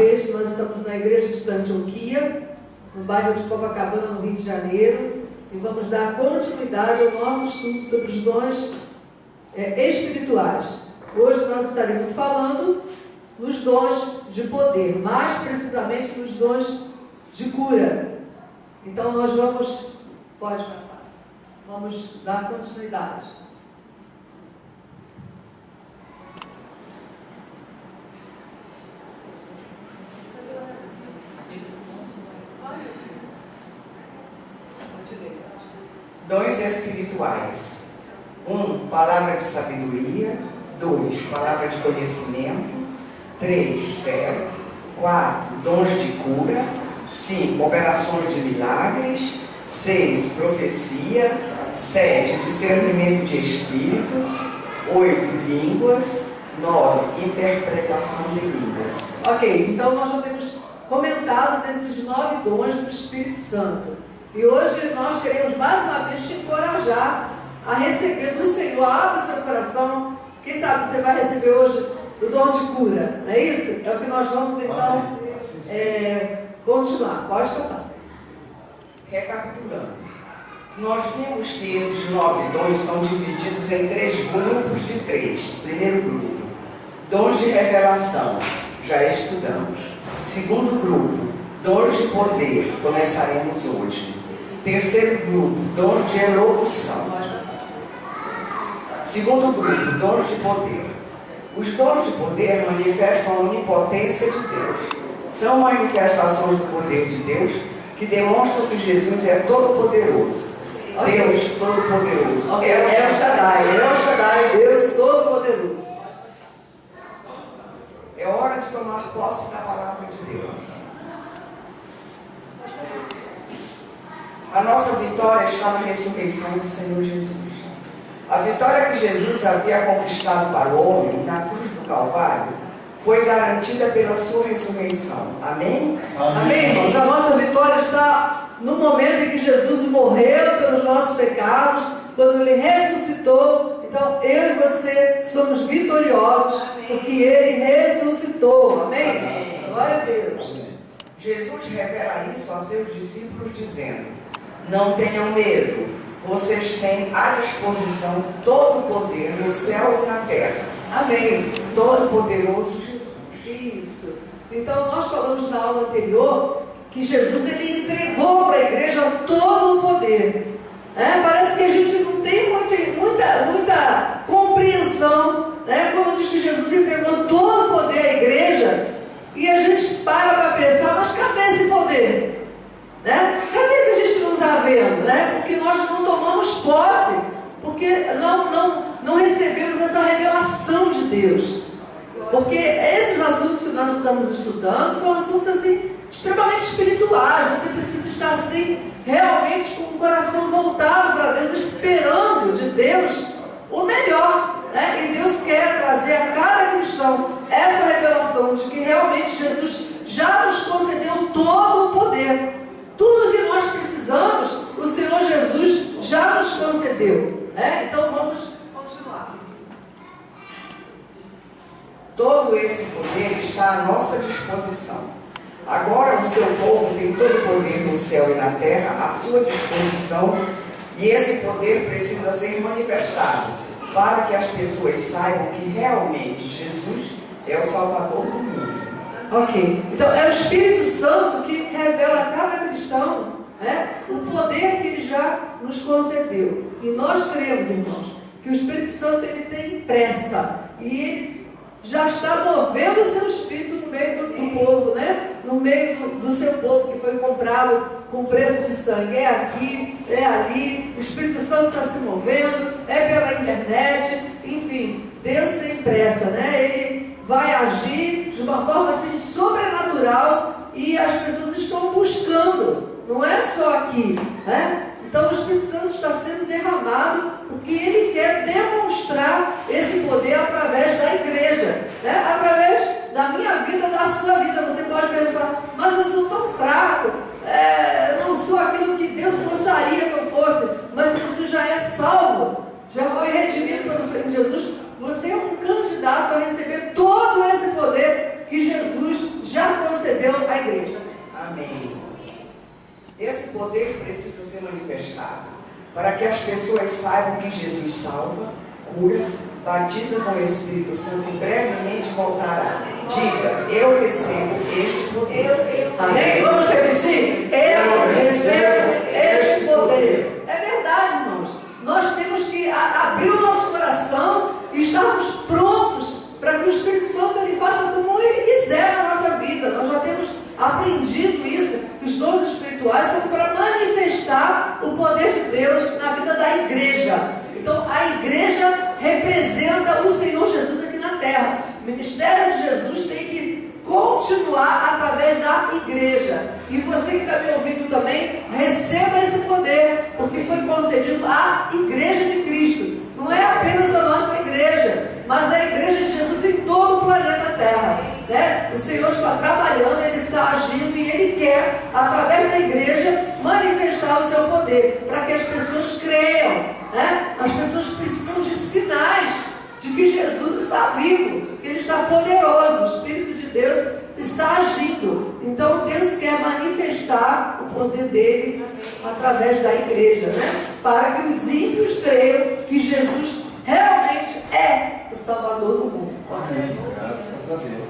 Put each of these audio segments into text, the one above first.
vez, nós estamos na Igreja Cristã de Antioquia, no bairro de Copacabana, no Rio de Janeiro, e vamos dar continuidade ao nosso estudo sobre os dons espirituais. Hoje nós estaremos falando nos dons de poder, mais precisamente nos dons de cura. Então nós vamos, pode passar, vamos dar continuidade. Dons espirituais. 1. Palavra de sabedoria. 2. Palavra de conhecimento. 3. Fé. 4. Dons de cura. 5. Operações de milagres. 6. Profecia. 7. Discernimento de espíritos. 8. Línguas. 9. Interpretação de línguas. Ok, então nós já temos comentado desses 9 dons do Espírito Santo. E hoje nós queremos mais uma vez te encorajar a receber do Senhor. Abre o seu coração. Quem sabe você vai receber hoje o dom de cura, não é isso? É o que nós vamos então continuar. Pode passar. Recapitulando, nós vimos que esses 9 dons são divididos em 3 grupos de 3. Primeiro grupo, dons de revelação, já estudamos. Segundo grupo, dons de poder, começaremos hoje. Terceiro grupo, dons de elocução. Segundo grupo, dons de poder. Os dons de poder manifestam a onipotência de Deus. São manifestações do poder de Deus que demonstram que Jesus é todo-poderoso. Okay. Deus todo-poderoso. Okay. El Shaddai, Deus todo-poderoso. É hora de tomar posse da palavra de Deus. A nossa vitória está na ressurreição do Senhor Jesus. A vitória que Jesus havia conquistado para o homem na cruz do Calvário foi garantida pela sua ressurreição. Amém? Amém, irmãos. A nossa vitória está no momento em que Jesus morreu pelos nossos pecados, quando Ele ressuscitou. Então, eu e você somos vitoriosos, porque Ele ressuscitou. Amém? Amém. Glória a Deus. Amém. Jesus revela isso a seus discípulos dizendo: não tenham medo, vocês têm à disposição todo o poder no céu e na terra. Amém. Todo poderoso Jesus. Isso. Então nós falamos na aula anterior que Jesus ele entregou para a igreja todo o poder. Parece que a gente não tem muita compreensão, quando diz que Jesus entregou todo o poder à igreja, e a gente para pensar, mas cadê esse poder? Cadê que a gente não está vendo? Porque nós não tomamos posse, porque não recebemos essa revelação de Deus. Porque esses assuntos que nós estamos estudando são assuntos assim, extremamente espirituais. Você precisa estar assim, realmente com o coração voltado para Deus, esperando de Deus o melhor. E Deus quer trazer a cada cristão essa revelação de que realmente Jesus já nos concedeu todo o poder. Tudo que nós precisamos, o Senhor Jesus já nos concedeu. Então vamos continuar. Todo esse poder está à nossa disposição. Agora o seu povo tem todo o poder no céu e na terra à sua disposição, e esse poder precisa ser manifestado para que as pessoas saibam que realmente Jesus é o Salvador do mundo. Ok, então é o Espírito Santo que revela a cada cristão o poder que Ele já nos concedeu. E nós cremos, irmãos, que o Espírito Santo ele tem pressa e Ele já está movendo o seu Espírito no meio do povo, no meio do seu povo que foi comprado com preço de sangue. É aqui, é ali, o Espírito Santo está se movendo, é pela internet, enfim, Deus tem pressa, Ele vai agir de uma forma assim sobrenatural e as pessoas estão buscando, não é só aqui, Então o Espírito Santo está sendo derramado porque Ele quer demonstrar esse poder através da igreja, através da minha vida, da sua vida. Você pode pensar, mas eu sou tão fraco, não sou aquilo que Deus gostaria que eu fosse, mas se você já é salvo, já foi redimido pelo Senhor Jesus, você é um candidato a receber todo esse poder que Jesus já concedeu manifestado, para que as pessoas saibam que Jesus salva, cura, batiza com o Espírito Santo e brevemente voltará. Diga, eu recebo este poder. Amém? Vamos repetir? Eu recebo este poder. É verdade, irmãos. Nós temos que abrir o nosso coração e estarmos prontos para que o Espírito Santo ele faça como ele quiser na nossa vida. Nós já temos aprendido isso, que os dons espirituais são para manifestar o poder de Deus na vida da igreja. Então, a igreja representa o Senhor Jesus aqui na terra. O ministério de Jesus tem que continuar através da igreja. E você que está me ouvindo também, receba esse poder, porque foi concedido à igreja de Cristo. Não é apenas a nossa igreja, mas a igreja de Jesus em todo o planeta Terra, né? O Senhor está trabalhando, Ele está agindo e Ele quer, através da igreja, manifestar o seu poder, para que as pessoas creiam, né? As pessoas precisam de sinais de que Jesus está vivo, que Ele está poderoso, o Espírito de Deus está agindo. Então Deus quer manifestar o poder dele através da igreja, né? Para que os ímpios creiam que Jesus realmente é o Salvador do mundo. Graças a Deus.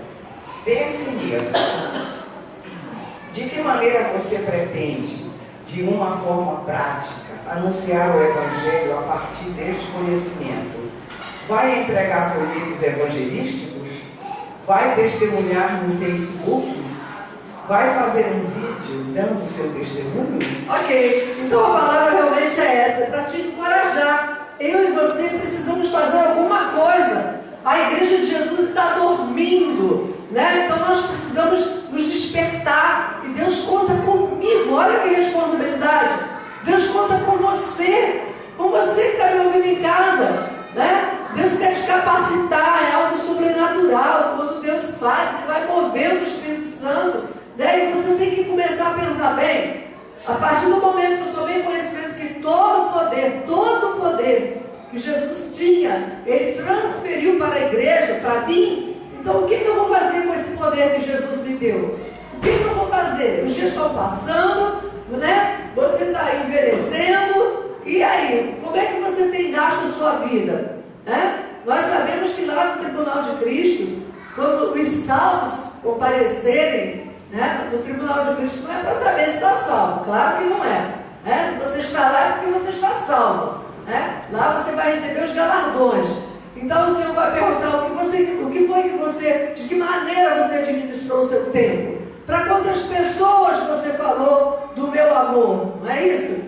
Pense nisso. De que maneira você pretende, de uma forma prática, anunciar o Evangelho a partir deste conhecimento? Vai entregar folhetos evangelísticos? Vai testemunhar no Facebook? Vai fazer um vídeo dando o seu testemunho? Ok, então a palavra realmente é essa, é para te encorajar. Eu e você precisamos fazer alguma coisa. A igreja de Jesus está dormindo, né? Então nós precisamos nos despertar. E Deus conta comigo, olha que responsabilidade. Deus conta com você que está me ouvindo em casa, né? Deus quer te capacitar, é algo sobrenatural. Quando Deus faz, Ele vai movendo o Espírito Santo, né? E você tem que começar a pensar bem. A partir do momento que eu tomei conhecimento que todo o poder que Jesus tinha, Ele transferiu para a igreja, para mim. Então o que eu vou fazer com esse poder que Jesus me deu? O que eu vou fazer? Os dias estão passando, né? Você está envelhecendo. E aí, como é que você tem gasto a sua vida? Nós sabemos que lá no Tribunal de Cristo, quando os salvos comparecerem, né, no Tribunal de Cristo, não é para saber se está salvo, claro que não é. Se você está lá é porque você está salvo. Lá você vai receber os galardões. Então o Senhor vai perguntar o que foi que você, de que maneira você administrou o seu tempo, para quantas pessoas você falou do meu amor, não é isso?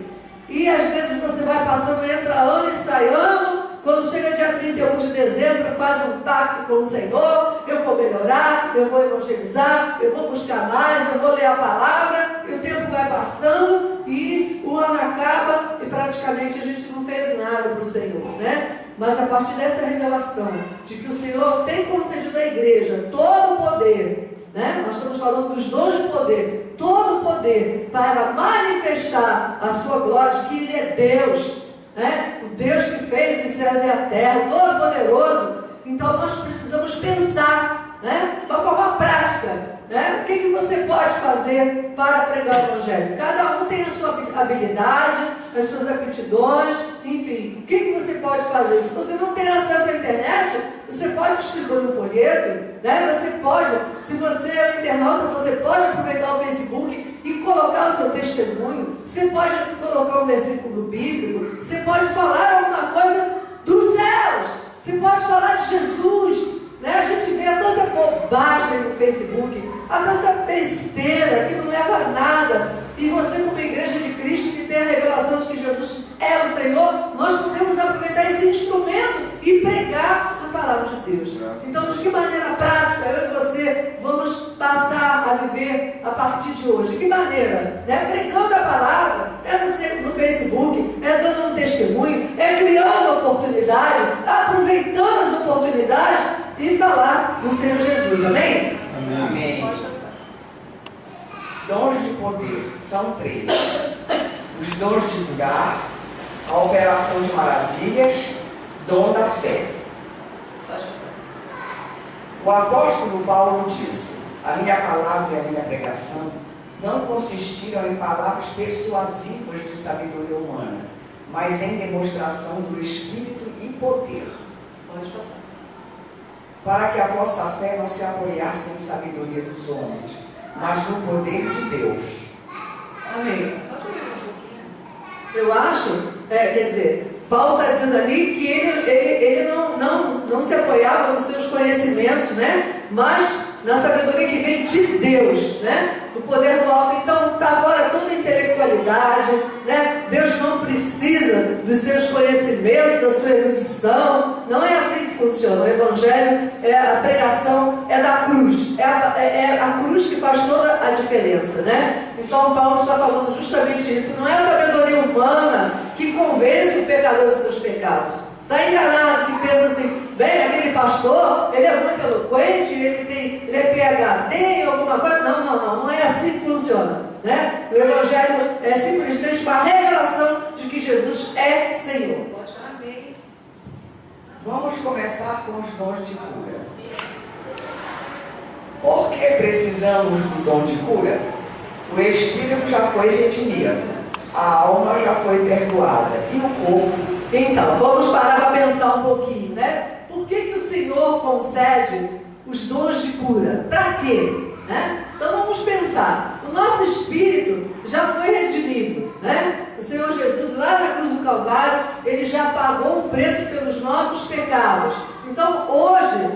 E às vezes você vai passando, entra ano e sai ano. Quando chega dia 31 de dezembro, faz um pacto com o Senhor, eu vou melhorar, eu vou evangelizar, eu vou buscar mais, eu vou ler a palavra, e o tempo vai passando, e o ano acaba, e praticamente a gente não fez nada para o Senhor, né? Mas a partir dessa revelação, de que o Senhor tem concedido à igreja todo o poder, né? Nós estamos falando dos dons de poder, todo o poder para manifestar a sua glória, de que Ele é Deus, né? O Deus que fez os céus e a terra, o Todo-Poderoso. Então nós precisamos pensar, né, de uma forma prática, né? O que você pode fazer para pregar o Evangelho? Cada um tem a sua habilidade, as suas aptidões, enfim. O que você pode fazer? Se você não tem acesso à internet, você pode distribuir um folheto, né? Você pode, se você é um internauta, você pode aproveitar o Facebook e colocar o seu testemunho. Você pode colocar um versículo bíblico. Você pode falar alguma coisa dos céus. Você pode falar de Jesus, né? A gente vê tanta bobagem no Facebook, há tanta besteira que não leva a nada. E você, como igreja de Cristo, que tem a revelação de que Jesus é o Senhor, nós podemos aproveitar esse instrumento e pregar a palavra de Deus. Então, de que maneira prática eu e você vamos passar a viver a partir de hoje? De que maneira? Pregando a palavra, no Facebook, dando um testemunho, criando oportunidade, aproveitando as oportunidades e falar do Senhor Jesus. Amém? Amém. Dons de poder são 3. Os dons de curar, a operação de maravilhas, dom da fé. O apóstolo Paulo disse: a minha palavra e a minha pregação não consistiram em palavras persuasivas de sabedoria humana, mas em demonstração do Espírito e poder. Pode passar. Para que a vossa fé não se apoiasse em sabedoria dos homens, mas no poder de Deus. Amém. Eu acho, quer dizer, Paulo está dizendo ali que ele não se apoiava nos seus conhecimentos, né? Mas na sabedoria que vem de Deus, né? Do poder do alto. Então está fora toda a intelectualidade, né? Deus não precisa dos seus conhecimentos, da sua erudição. Não é assim que funciona. O Evangelho, a pregação é da cruz. É a cruz que faz toda a diferença, né? Então Paulo está falando justamente isso. Não é a sabedoria humana que convence o pecador dos seus pecados. Está enganado, que pensa assim, bem, aquele pastor, ele é muito eloquente, ele é PhD em alguma coisa. Não é assim que funciona, né? O Evangelho é simplesmente uma revelação de que Jesus é Senhor. Vamos começar com os dons de cura. Por que precisamos do dom de cura? O espírito já foi redimido, a alma já foi perdoada e o corpo. Então, vamos parar para pensar um pouquinho, né? Por que o Senhor concede os dons de cura? Para quê? Né? Então vamos pensar. O nosso espírito já foi redimido, né? O Senhor Jesus lá na cruz do Calvário, Ele já pagou o preço pelos nossos pecados. Então hoje,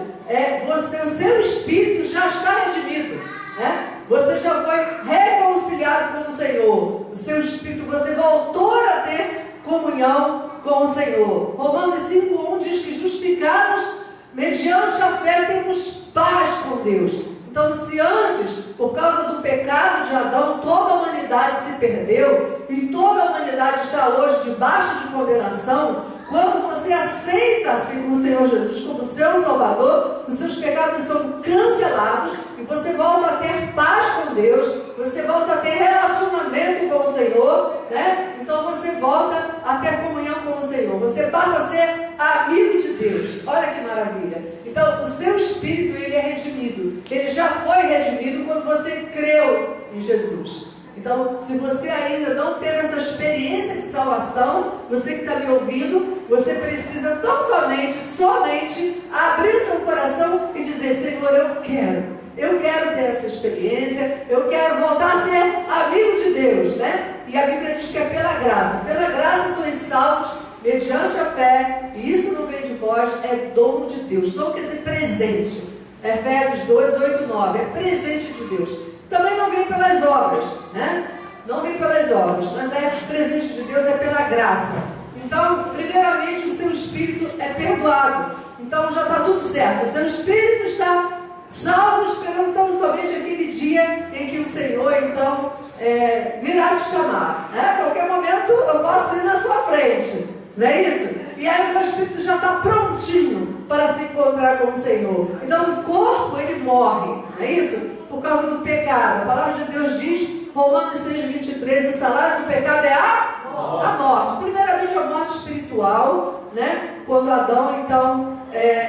o seu espírito já está redimido, né? Você já foi reconciliado com o Senhor. O seu espírito, você voltou a ter comunhão com o Senhor. Romanos 5:1 diz que justificados mediante a fé temos paz com Deus. Então, se antes, por causa do pecado de Adão, toda a humanidade se perdeu e toda a humanidade está hoje debaixo de condenação, quando você aceita assim, o Senhor Jesus como seu Salvador, os seus pecados são cancelados e você volta a ter paz com Deus, você volta a ter relacionamento com o Senhor, né? Então você volta a ter comunhão com o Senhor, você passa a ser amigo de Deus. Olha que maravilha. Então o seu espírito, ele é redimido, ele já foi redimido quando você creu em Jesus. Então, se você ainda não teve essa experiência de salvação, você que está me ouvindo, você precisa tão somente abrir o seu coração e dizer: Senhor, eu quero ter essa experiência, eu quero voltar a ser amigo de Deus, né? E a Bíblia diz que é pela graça sois salvos mediante a fé, e isso não vem de vós, é dom de Deus. Dom quer dizer presente. Efésios 2:8-9, é presente de Deus. Também não vem pelas obras, né? Não vem pelas obras, mas é presente de Deus, é pela graça. Então, primeiramente, o seu espírito é perdoado. Então, já está tudo certo. O seu espírito está salvo, esperando tão somente aquele dia em que o Senhor, então, virá te chamar. Né? A qualquer momento, eu posso ir na sua frente. Não é isso? E aí o meu espírito já está prontinho para se encontrar com o Senhor. Então, o corpo, ele morre. Não é isso? Por causa do pecado. A palavra de Deus diz, Romanos 6:23, o salário do pecado é a morte. Primeiramente a morte espiritual, né? Quando Adão, então,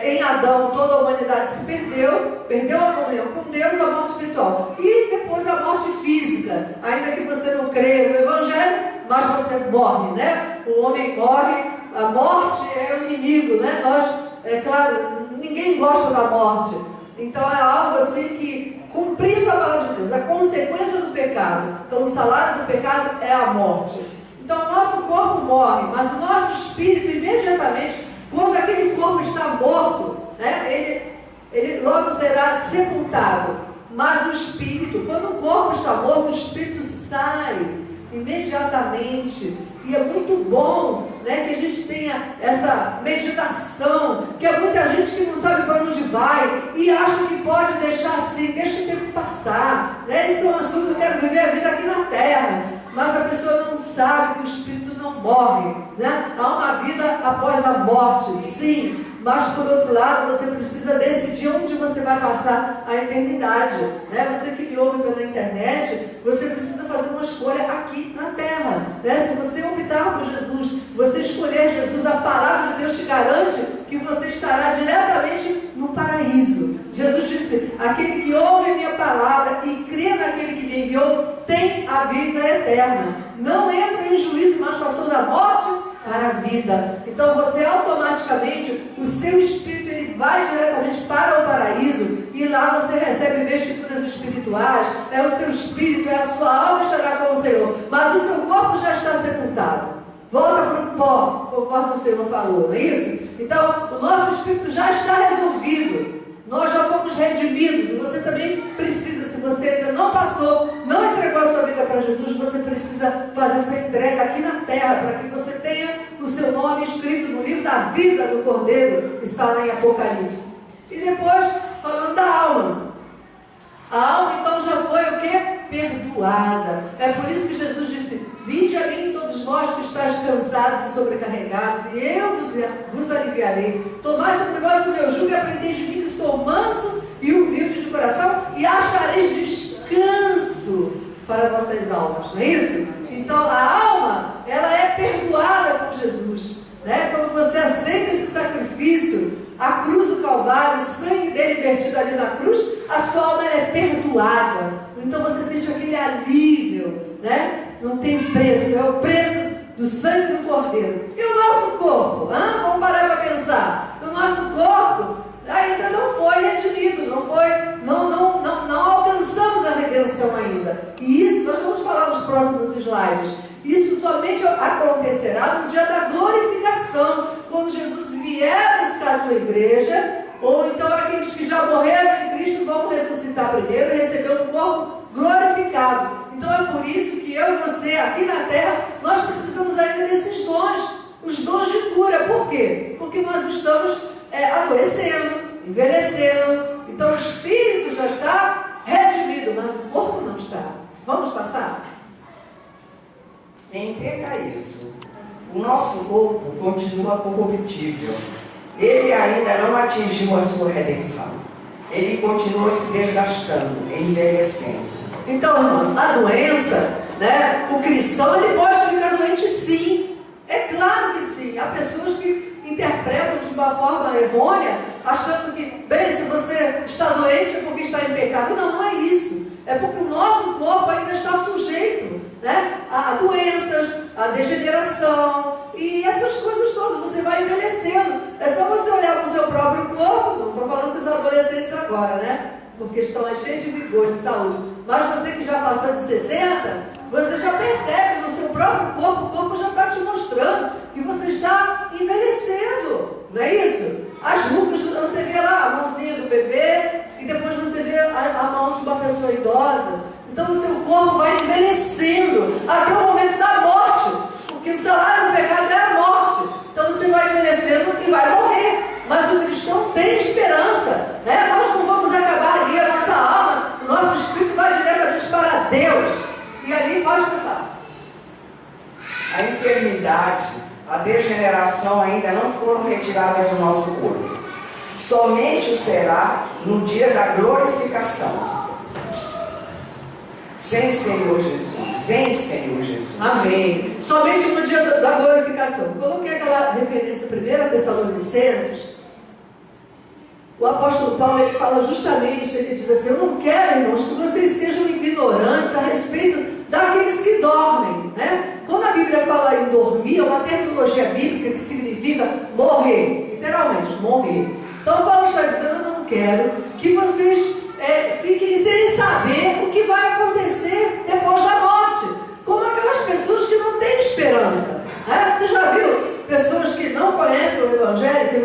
em Adão toda a humanidade se perdeu a comunhão com Deus, a morte espiritual. E depois a morte física, ainda que você não creia no Evangelho, mas você morre, né? O homem morre, a morte é o inimigo, né? Claro, ninguém gosta da morte. Então é algo assim que, cumprindo a palavra de Deus, a consequência do pecado. Então o salário do pecado é a morte. Então o nosso corpo morre, mas o nosso espírito imediatamente, quando aquele corpo está morto, né, ele logo será sepultado. Mas o espírito, quando o corpo está morto, o espírito sai imediatamente. E é muito bom, né, que a gente tenha essa meditação, que é muita gente que não sabe para onde vai e acha que pode deixar assim, deixa o tempo passar, né? Isso é um assunto, eu quero viver a vida aqui na terra, mas a pessoa não sabe que o espírito não morre, né? Há uma vida após a morte, sim, mas por outro lado você precisa decidir onde você vai passar a eternidade, né? Você que me ouve pela internet, você precisa fazer uma escolha aqui na terra, né? Se você optar por Jesus, você escolher Jesus, a palavra de Deus te garante que você estará diretamente no paraíso. Jesus disse: aquele que ouve a minha palavra e crê naquele que me criou tem a vida eterna. Não entra em juízo, mas passou da morte para a vida. Então você automaticamente, o seu espírito, ele vai diretamente para o paraíso, e lá você recebe vestiduras espirituais, o seu espírito, a sua alma estará com o Senhor, mas o seu corpo já está sepultado. Volta para o pó, conforme o Senhor falou, não é isso? Então, o nosso espírito já está resolvido. Nós já fomos redimidos, e você também precisa, se você ainda não passou, não entregou a sua vida para Jesus, você precisa fazer essa entrega aqui na terra, para que você tenha o seu nome escrito no livro da vida do Cordeiro, que está lá em Apocalipse. E depois, falando da alma. A alma, então, já foi o quê? Perdoada. É por isso que Jesus disse: vinde a mim todos vós que estáis cansados e sobrecarregados, e eu vos aliviarei. Tomai sobre vós o meu jugo e aprendeis de mim, que sou manso e humilde de coração, e achareis descanso para vossas almas. Não é isso? Então a alma, ela é perdoada por Jesus, né? Quando você aceita esse sacrifício, a cruz do Calvário, o sangue dele vertido ali na cruz, a sua alma é perdoada. Então você sente aquele alívio, né? Não tem preço, é o preço do sangue do Cordeiro. E o nosso corpo? Vamos parar para pensar. O nosso corpo ainda não foi redimido, não alcançamos a redenção ainda. E isso nós vamos falar nos próximos slides. Isso somente acontecerá no dia da glorificação, quando Jesus vier buscar a sua igreja, ou então aqueles que já morreram em Cristo vão ressuscitar primeiro e receber um corpo glorificado. Então é por isso que eu e você aqui na terra, nós precisamos ainda desses dons, os dons de cura. Por quê? Porque nós estamos adoecendo, envelhecendo. Então o espírito já está redimido, mas o corpo não está. Vamos passar? Entenda isso. O nosso corpo continua corruptível. Ele ainda não atingiu a sua redenção. Ele continua se desgastando, envelhecendo. Então, irmãos, a doença, né? O cristão, ele pode ficar doente sim. É claro que sim. Há pessoas que interpretam de uma forma errônea, achando que, bem, se você está doente é porque está em pecado. Não, não é isso. É porque o nosso corpo ainda está sujeito, né, a doenças, a degeneração e essas coisas todas. Você vai envelhecendo. É só você olhar para o seu próprio corpo. Não estou falando dos adolescentes agora, né? Porque estão aí cheios de vigor, de saúde. Mas você que já passou de 60, você já percebe no seu próprio corpo, o corpo já está te mostrando que você está envelhecendo. Não é isso? As rugas, você vê lá a mãozinha do bebê e depois você vê a mão de uma pessoa idosa. Então o seu corpo vai envelhecendo até o momento da morte, porque o salário do pecado é a morte. Então você vai envelhecendo e vai morrer. Mas o cristão tem esperança, né? Nós não vamos acabar ali, a nossa alma, o nosso espírito vai diretamente para Deus. E ali pode passar. A enfermidade, a degeneração ainda não foram retiradas do nosso corpo. Somente o será no dia da glorificação. Sem Senhor Jesus. Vem, Senhor Jesus. Amém. Somente no dia da glorificação. Coloquei aquela referência 1 Tessalonicenses. O apóstolo Paulo, ele fala justamente, ele diz assim: eu não quero, irmãos, que vocês sejam ignorantes a respeito daqueles que dormem, né? Quando a Bíblia fala em dormir, é uma terminologia bíblica que significa morrer, literalmente, morrer. Então Paulo está dizendo: eu não quero que vocês fiquem sem saber o que vai acontecer depois da morte, como aquelas pessoas que não têm esperança, né? Você já viu pessoas que não conhecem o Evangelho, que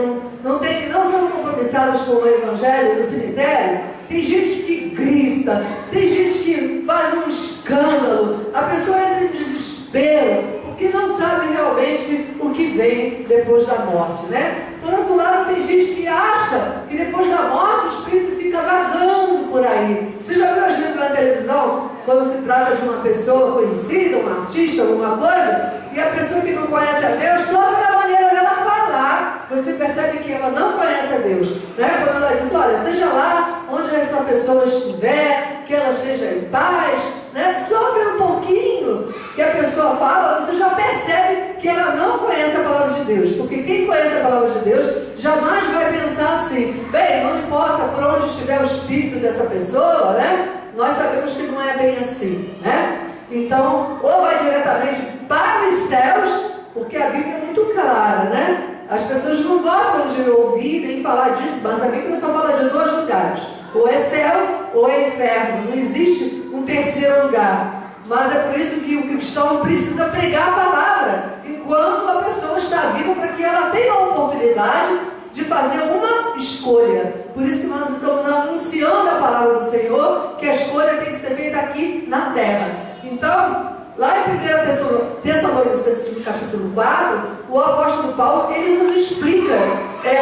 não são compromissadas com o Evangelho no cemitério? Tem gente que grita, tem gente que faz um escândalo, a pessoa entra em desespero, porque não sabe realmente o que vem depois da morte, né? Por outro lado, tem gente que acha que depois da morte o espírito fica vagando por aí. Você já viu às vezes na televisão, quando se trata de uma pessoa conhecida, um artista, alguma coisa, e a pessoa que não conhece a Deus, só pela maneira dela falar, você percebe que ela não conhece a Deus, né? Quando ela diz: olha, seja lá onde essa pessoa estiver, que ela esteja em paz, né? Só pelo pouquinho que a pessoa fala, você já percebe que ela não conhece a palavra de Deus. Porque quem conhece a palavra de Deus jamais vai pensar assim: bem, não importa por onde estiver o espírito dessa pessoa, né? nós sabemos que não é bem assim, né? Então, ou vai diretamente para os céus, porque a Bíblia é muito clara, né? As pessoas não gostam de ouvir nem falar disso, mas a Bíblia só fala de 2 lugares. Ou é céu ou é inferno. Não existe um terceiro lugar. Mas é por isso que o cristão precisa pregar a palavra enquanto a pessoa está viva, para que ela tenha a oportunidade de fazer uma escolha. Por isso que nós estamos anunciando a palavra do Senhor, que a escolha tem que ser feita aqui na terra. Então, lá em 1 Tessalonicenses, capítulo 4, o apóstolo Paulo, ele nos explica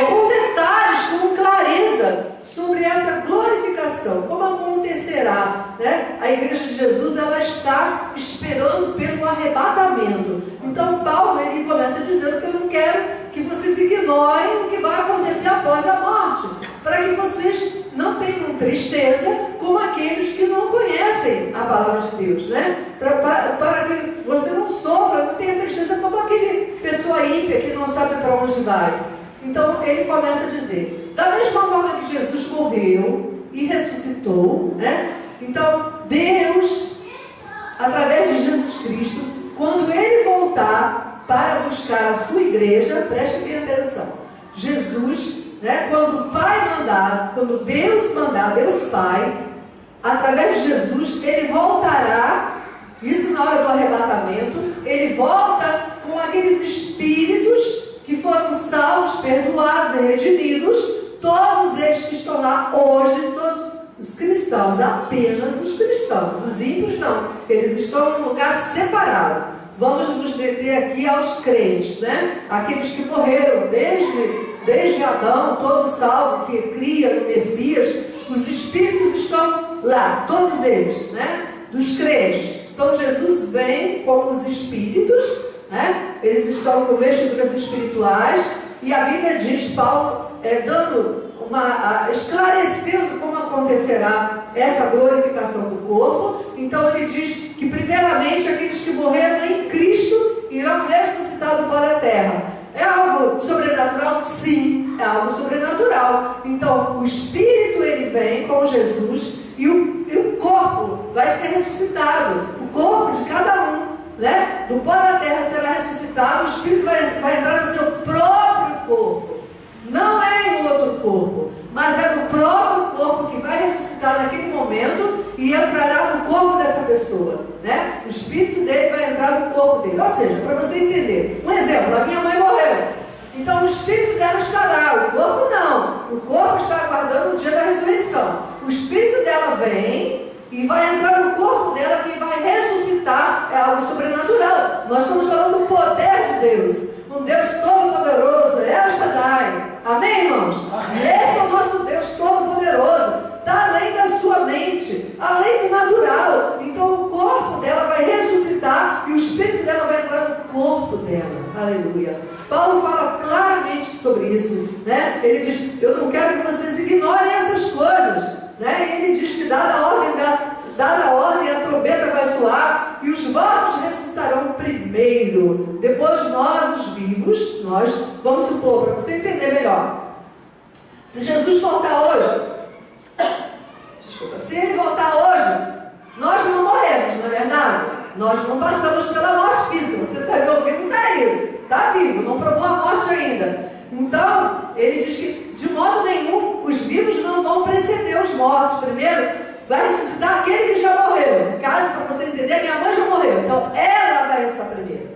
com detalhes, com clareza, sobre essa glorificação, como acontecerá, né? A igreja de Jesus, ela está esperando pelo arrebatamento. Então Paulo, ele começa dizendo que eu não quero que vocês ignorem o que vai acontecer após a morte, para que vocês não tenham tristeza como aqueles que não conhecem a palavra de Deus, né? Para que você não sofra, não tenha tristeza como aquele pessoa ímpia que não sabe para onde vai. Então ele começa a dizer, da mesma forma que Jesus morreu e ressuscitou, né? Então Deus, através de Jesus Cristo, quando ele voltar para buscar a sua igreja, preste bem atenção, Jesus, né, quando o Pai mandar, quando Deus mandar, Deus Pai, através de Jesus, ele voltará, isso na hora do arrebatamento, ele volta com aqueles espíritos que foram salvos, perdoados e redimidos, todos eles que estão lá hoje, todos os cristãos, apenas os cristãos, os ímpios não, eles estão num lugar separado. Vamos nos deter aqui aos crentes, né? Aqueles que morreram desde Adão, todo salvo, que cria no Messias, os espíritos estão lá, todos eles, né? Dos crentes. Então Jesus vem com os espíritos, né? Eles estão com vestiduras espirituais, e a Bíblia diz, Paulo esclarecendo como acontecerá essa glorificação do corpo. Então ele diz que primeiramente aqueles que morreram em Cristo irão ressuscitar do pó da terra. É algo sobrenatural? Sim, é algo sobrenatural. Então o Espírito, ele vem com Jesus, e o corpo vai ser ressuscitado, o corpo de cada um, né? Do pó da terra será ressuscitado, o Espírito vai entrar no seu próprio corpo. Não é em outro corpo, mas é no próprio corpo que vai ressuscitar naquele momento e entrará no corpo dessa pessoa, né? O espírito dele vai entrar no corpo dele. Ou seja, para você entender, um exemplo, a minha mãe morreu, então o espírito dela está lá, o corpo não. O corpo está aguardando o dia da ressurreição. O espírito dela vem e vai entrar no corpo dela, que vai ressuscitar. É algo sobrenatural. Nós estamos falando do poder de Deus, um Deus todo-poderoso, El Shaddai. Amém, irmãos? Amém. Esse é o nosso Deus todo-poderoso. Está além da sua mente, além do natural. Então o corpo dela vai ressuscitar e o espírito dela vai entrar no corpo dela. Aleluia. Paulo fala claramente sobre isso, né? Ele diz, eu não quero que vocês ignorem essas coisas, né? E ele diz que dada a ordem, a trombeta vai soar e os mortos ressuscitarão primeiro. Depois nós, os vivos, nós, vamos supor, para você entender melhor. Se Jesus voltar hoje, se ele voltar hoje, nós não morremos, não é verdade? Nós não passamos pela morte física. Você está me ouvindo? Está aí, está vivo, não provou a morte ainda. Então, ele diz que de modo nenhum os vivos não vão preceder os mortos. Primeiro vai ressuscitar aquele que já morreu. No caso, para você entender, minha mãe já morreu, então ela vai ressuscitar primeiro.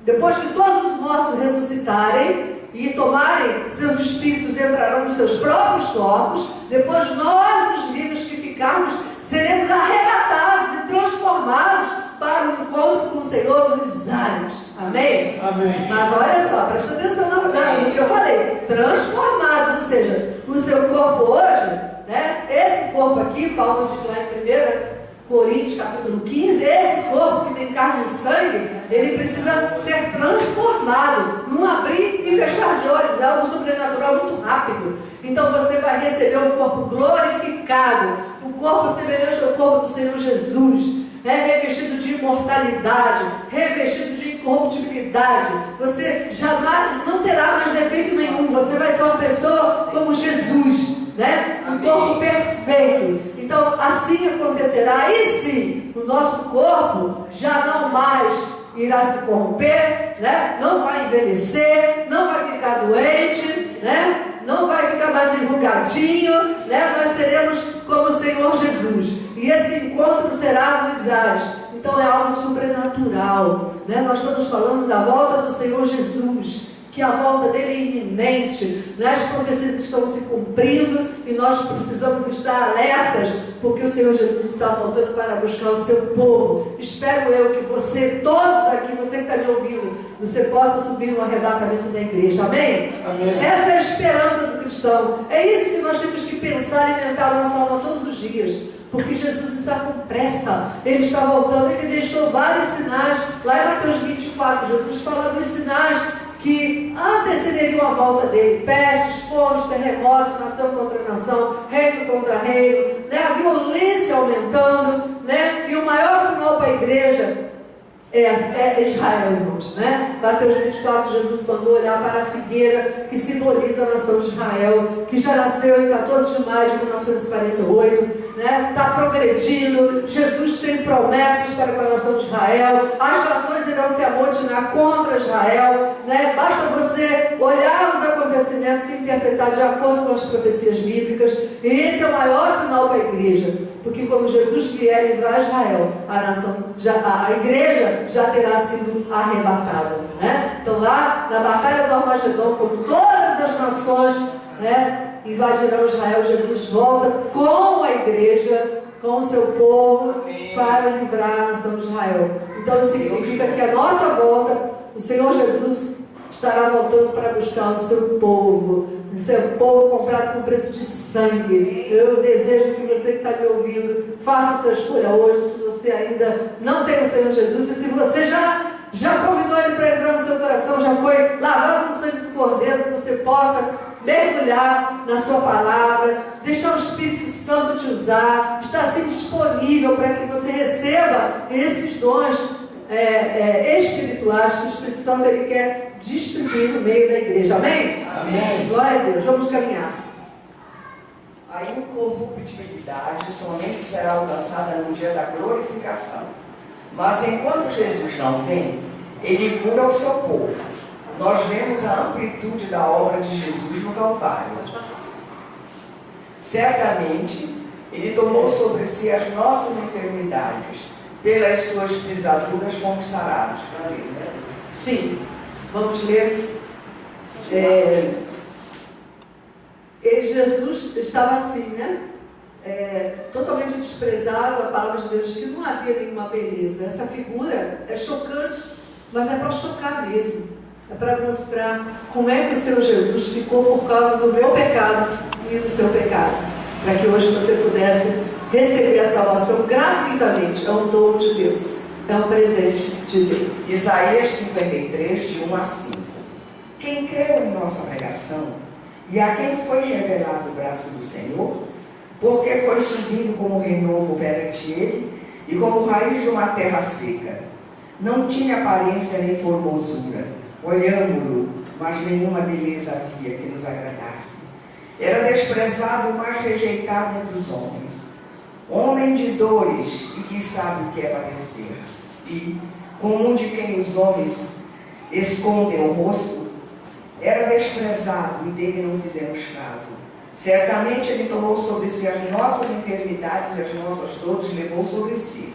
Depois que todos os mortos ressuscitarem e tomarem, seus espíritos entrarão nos seus próprios corpos. Depois nós, os vivos que ficarmos, seremos arrebatados e transformados para o encontro com o Senhor nos ares. Amém? Amém. Mas olha só, presta atenção no que eu falei. Transformados, ou seja, o seu corpo hoje, né? Esse corpo aqui, Paulo diz lá em 1 Coríntios capítulo 15, esse corpo que tem carne e sangue, ele precisa ser transformado num abrir e fechar de olhos, é algo sobrenatural muito rápido. Então você vai receber um corpo glorificado, um corpo semelhante ao corpo do Senhor Jesus, revestido de imortalidade, revestido de incorruptibilidade. Você jamais não terá mais defeito nenhum, você vai ser uma pessoa como Jesus, né? Um corpo perfeito. Então Então, assim acontecerá. E sim, o nosso corpo já não mais irá se corromper, né? Não vai envelhecer, não vai ficar doente, né? Não vai ficar mais enrugadinho, né? Nós seremos como o Senhor Jesus. E esse encontro será nos ares. Então é algo sobrenatural, né? Nós estamos falando da volta do Senhor Jesus, que a volta dele é iminente, né? As profecias estão se cumprindo e nós precisamos estar alertas, porque o Senhor Jesus está voltando para buscar o seu povo. Espero eu que você, todos aqui, você que está me ouvindo, você possa subir no arrebatamento da igreja, amém? Amém. Essa é a esperança do cristão. É isso que nós temos que pensar e tentar na nossa alma todos os dias. Porque Jesus está com pressa, Ele está voltando, Ele deixou vários sinais. Lá em Mateus 24, Jesus fala dos sinais que antecederiam a volta dele: pestes, fomes, terremotos, nação contra nação, reino contra reino, né? A violência aumentando, né? E o maior sinal para a igreja é Israel, irmãos, né? Mateus 24, Jesus mandou olhar para a figueira que simboliza a nação de Israel, que já nasceu em 14 de maio de 1948, né? Está progredindo. Jesus tem promessas para a nação de Israel. As nações irão se amotinar contra Israel, né? Basta você olhar os acontecimentos e interpretar de acordo com as profecias bíblicas. E esse é o maior sinal para a igreja, porque quando Jesus vier livrar Israel, a igreja já terá sido arrebatada, né? Então lá na batalha do Armagedon, como todas as nações, né, invadirão Israel, Jesus volta com a igreja, com o seu povo, para livrar a nação de Israel. Então isso significa que a nossa volta, o Senhor Jesus estará voltando para buscar o seu povo comprado com preço de sangue. Eu desejo que você que está me ouvindo faça essa escolha hoje, se você ainda não tem o Senhor Jesus, e se você já convidou Ele para entrar no seu coração, já foi lavado no sangue do Cordeiro, que você possa mergulhar na sua palavra, deixar o Espírito Santo te usar, estar assim disponível para que você receba esses dons espirituais que o Espírito Santo ele quer distribuir no meio da igreja. Amém? Amém. Glória a Deus. Vamos caminhar. A incorruptibilidade somente será alcançada no dia da glorificação. Mas enquanto Jesus não vem, Ele cura o seu povo. Nós vemos a amplitude da obra de Jesus no Calvário. Certamente, Ele tomou sobre si as nossas enfermidades. Pelas suas pisaduras fomos sarados. Sim. Vamos ler. Jesus estava assim, né? Totalmente desprezado. A palavra de Deus diz que não havia nenhuma beleza. Essa figura é chocante, mas é para chocar mesmo. É para mostrar como é que o Senhor Jesus ficou por causa do meu pecado e do seu pecado, para que hoje você pudesse receber a salvação gratuitamente. É um dom de Deus, é um presente de Deus. Isaías 53, de 1 a 5. Quem creu em nossa pregação, e a quem foi revelado o braço do Senhor, porque foi subindo como renovo perante ele, e como raiz de uma terra seca. Não tinha aparência nem formosura, olhamo-lo, mas nenhuma beleza havia que nos agradasse. Era desprezado, mas rejeitado entre os homens, homem de dores e que sabe o que é padecer, e, como um de quem os homens escondem o rosto, era desprezado e dele não fizemos caso. Certamente Ele tomou sobre si as nossas enfermidades e as nossas dores levou sobre si.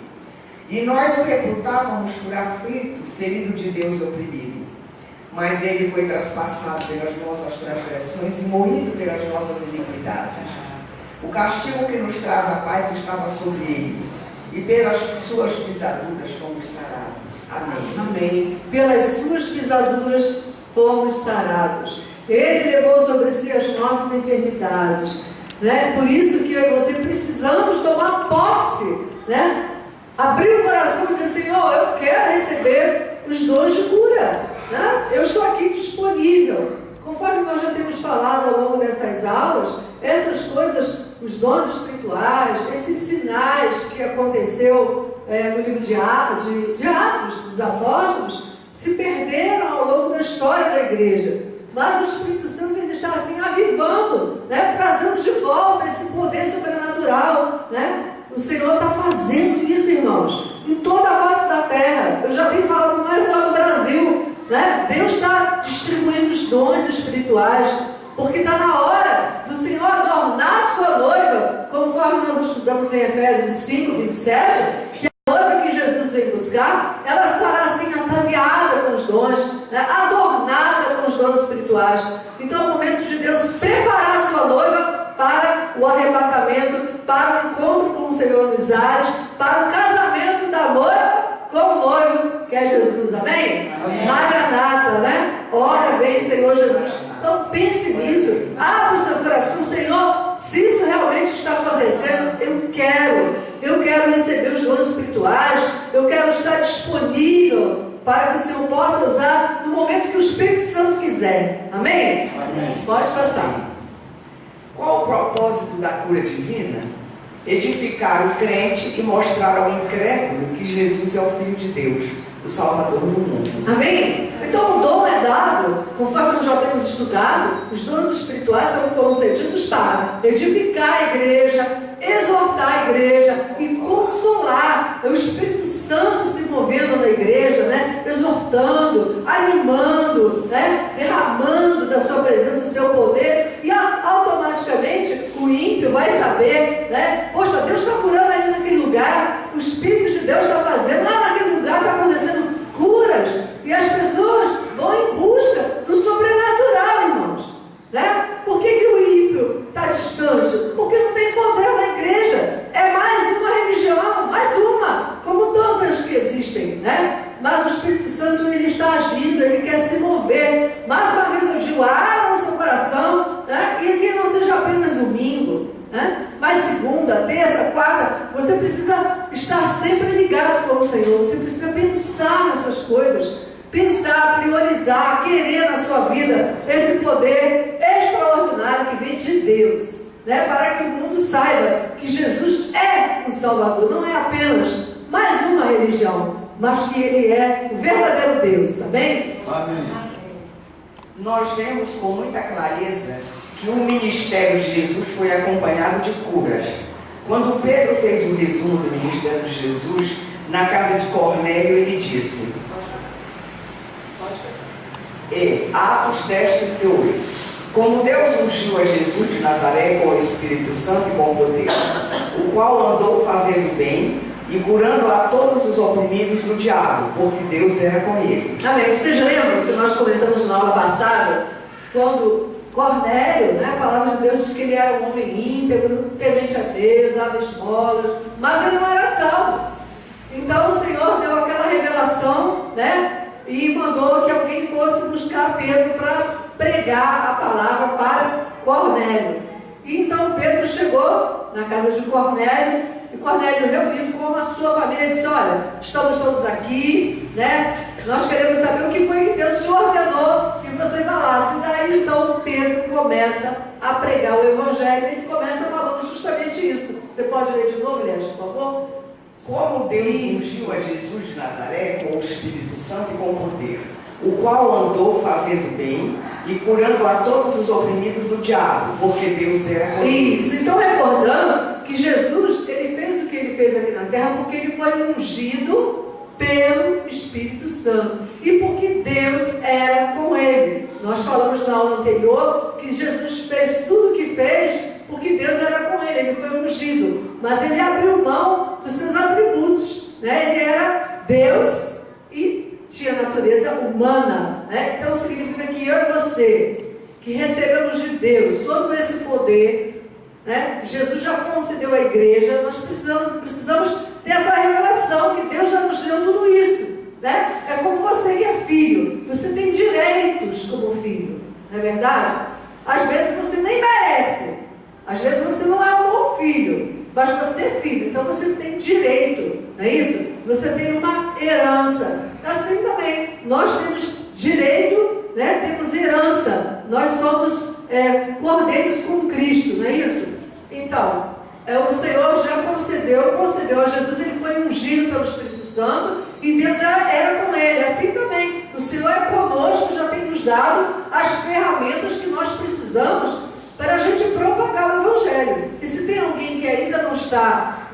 E nós o reputávamos por aflito, ferido de Deus, oprimido. Mas Ele foi traspassado pelas nossas transgressões e moído pelas nossas iniquidades. O castigo que nos traz a paz estava sobre Ele, e pelas suas pisaduras fomos sarados. Amém. Amém. Pelas suas pisaduras fomos sarados. Ele levou sobre si as nossas enfermidades, né? Por isso que eu e você precisamos tomar posse, né? Abrir o coração e dizer: Senhor, eu quero receber os dons de cura, né? Eu estou aqui disponível. Conforme nós já temos falado ao longo dessas aulas, essas coisas, os dons espirituais, esses sinais que aconteceu no livro de Atos dos Apóstolos, se perderam ao longo da história da igreja. Mas o Espírito Santo ele está assim avivando, né? Trazendo de volta esse poder sobrenatural, né? O Senhor está fazendo isso, irmãos, em toda a face da terra. Eu já tenho falado, não é só no Brasil, né? Deus está distribuindo os dons espirituais, porque está na hora do Senhor adornar a sua noiva, conforme nós estudamos em Efésios 5, 27, que a noiva que Jesus veio buscar, ela estará assim ataviada com os dons, né? Adornada com os dons espirituais. Então é o momento de Deus preparar a sua noiva para o arrebatamento, para o encontro com o Senhor nos ares, para o casamento da noiva com o noivo, que é Jesus, amém? Maranata, né? Ora, vem, Senhor Jesus. Então pense nisso, abra o seu coração, Senhor, se isso realmente está acontecendo, eu quero receber os dons espirituais, eu quero estar disponível para que o Senhor possa usar no momento que o Espírito Santo quiser, amém? Amém. Pode passar. Qual o propósito da cura divina? Edificar o crente e mostrar ao incrédulo que Jesus é o Filho de Deus, o Salvador do mundo. Amém? Então o dom é dado, conforme nós já temos estudado, os dons espirituais são concedidos para edificar a igreja, exortar a igreja e consolar. É o Espírito Santo se movendo na igreja, né? Exortando, animando, né? Derramando da sua presença o seu poder, e automaticamente o ímpio vai saber, né? Poxa, Deus está curando ali naquele lugar, o Espírito de Deus está fazendo, lá naquele lugar está acontecendo curas, e as pessoas vão em busca do sobrenatural, irmãos, né? Por que o ímpio está distante? Porque não tem poder na igreja. É mais uma religião, mais uma, como tantas que existem, né? Mas o Espírito Santo, ele está agindo, ele quer se mover. Mais uma vez eu digo, abra o seu coração, né? E que não seja apenas domingo, né? Mas segunda, terça, quarta, você precisa estar sempre ligado com o Senhor, você precisa pensar nessas coisas, pensar, priorizar, querer na sua vida esse poder extraordinário que vem de Deus, né? Para que o mundo saiba que Jesus é o Salvador, não é apenas mais uma religião, mas que Ele é o verdadeiro Deus, amém? Amém. Nós vemos com muita clareza que o ministério de Jesus foi acompanhado de curas. Quando Pedro fez o resumo do ministério de Jesus, na casa de Cornélio, ele disse, Atos 10, 38, como Deus ungiu a Jesus de Nazaré com o Espírito Santo e com poder, o qual andou fazendo bem e curando a todos os oprimidos do diabo, porque Deus era com ele. Amém. Vocês lembram que nós comentamos na aula passada, quando Cornélio, né, a palavra de Deus diz que ele era um homem íntegro, temente a Deus, dava esmolas, mas ele não era salvo. Então o Senhor deu aquela revelação, né, e mandou que alguém fosse buscar Pedro para pregar a palavra para Cornélio. E então Pedro chegou na casa de Cornélio, e Cornélio, reunido com a sua família, disse, olha, estamos todos aqui, né? Nós queremos saber o que foi que Deus te ordenou que você falasse. E daí então Pedro começa a pregar o Evangelho, e ele começa falando justamente isso. Você pode ler de novo, Elias, por favor? Como Deus ungiu a Jesus de Nazaré com o Espírito Santo e com poder, o qual andou fazendo bem e curando a todos os oprimidos do diabo, porque Deus era com ele. Isso, então recordando que Jesus, ele fez o que ele fez aqui na terra porque ele foi ungido pelo Espírito Santo e porque Deus era com ele. Nós falamos na aula anterior que Jesus fez tudo o que fez porque Deus era com ele, ele foi ungido, mas ele abriu mão dos seus atributos, né? Ele era Deus e tinha natureza humana, né? Então significa que eu e você, que recebemos de Deus todo esse poder, né? Jesus já concedeu à igreja, nós precisamos ter essa revelação que Deus já nos deu tudo isso, né? É como você que é filho, você tem direitos como filho, não é verdade? Às vezes você nem merece, às vezes você não é um bom filho, mas você é filho, então você tem direito, não é isso? Você tem uma herança. Assim também, nós temos direito, né? Temos herança, nós somos cordeiros com Cristo, não é isso? Então, o Senhor já concedeu a Jesus, ele foi ungido pelo Espírito Santo e Deus era com ele. Assim também, o Senhor é conosco, já tem nos dado as ferramentas que nós precisamos para a gente propagar o Evangelho. E se tem alguém que ainda não está está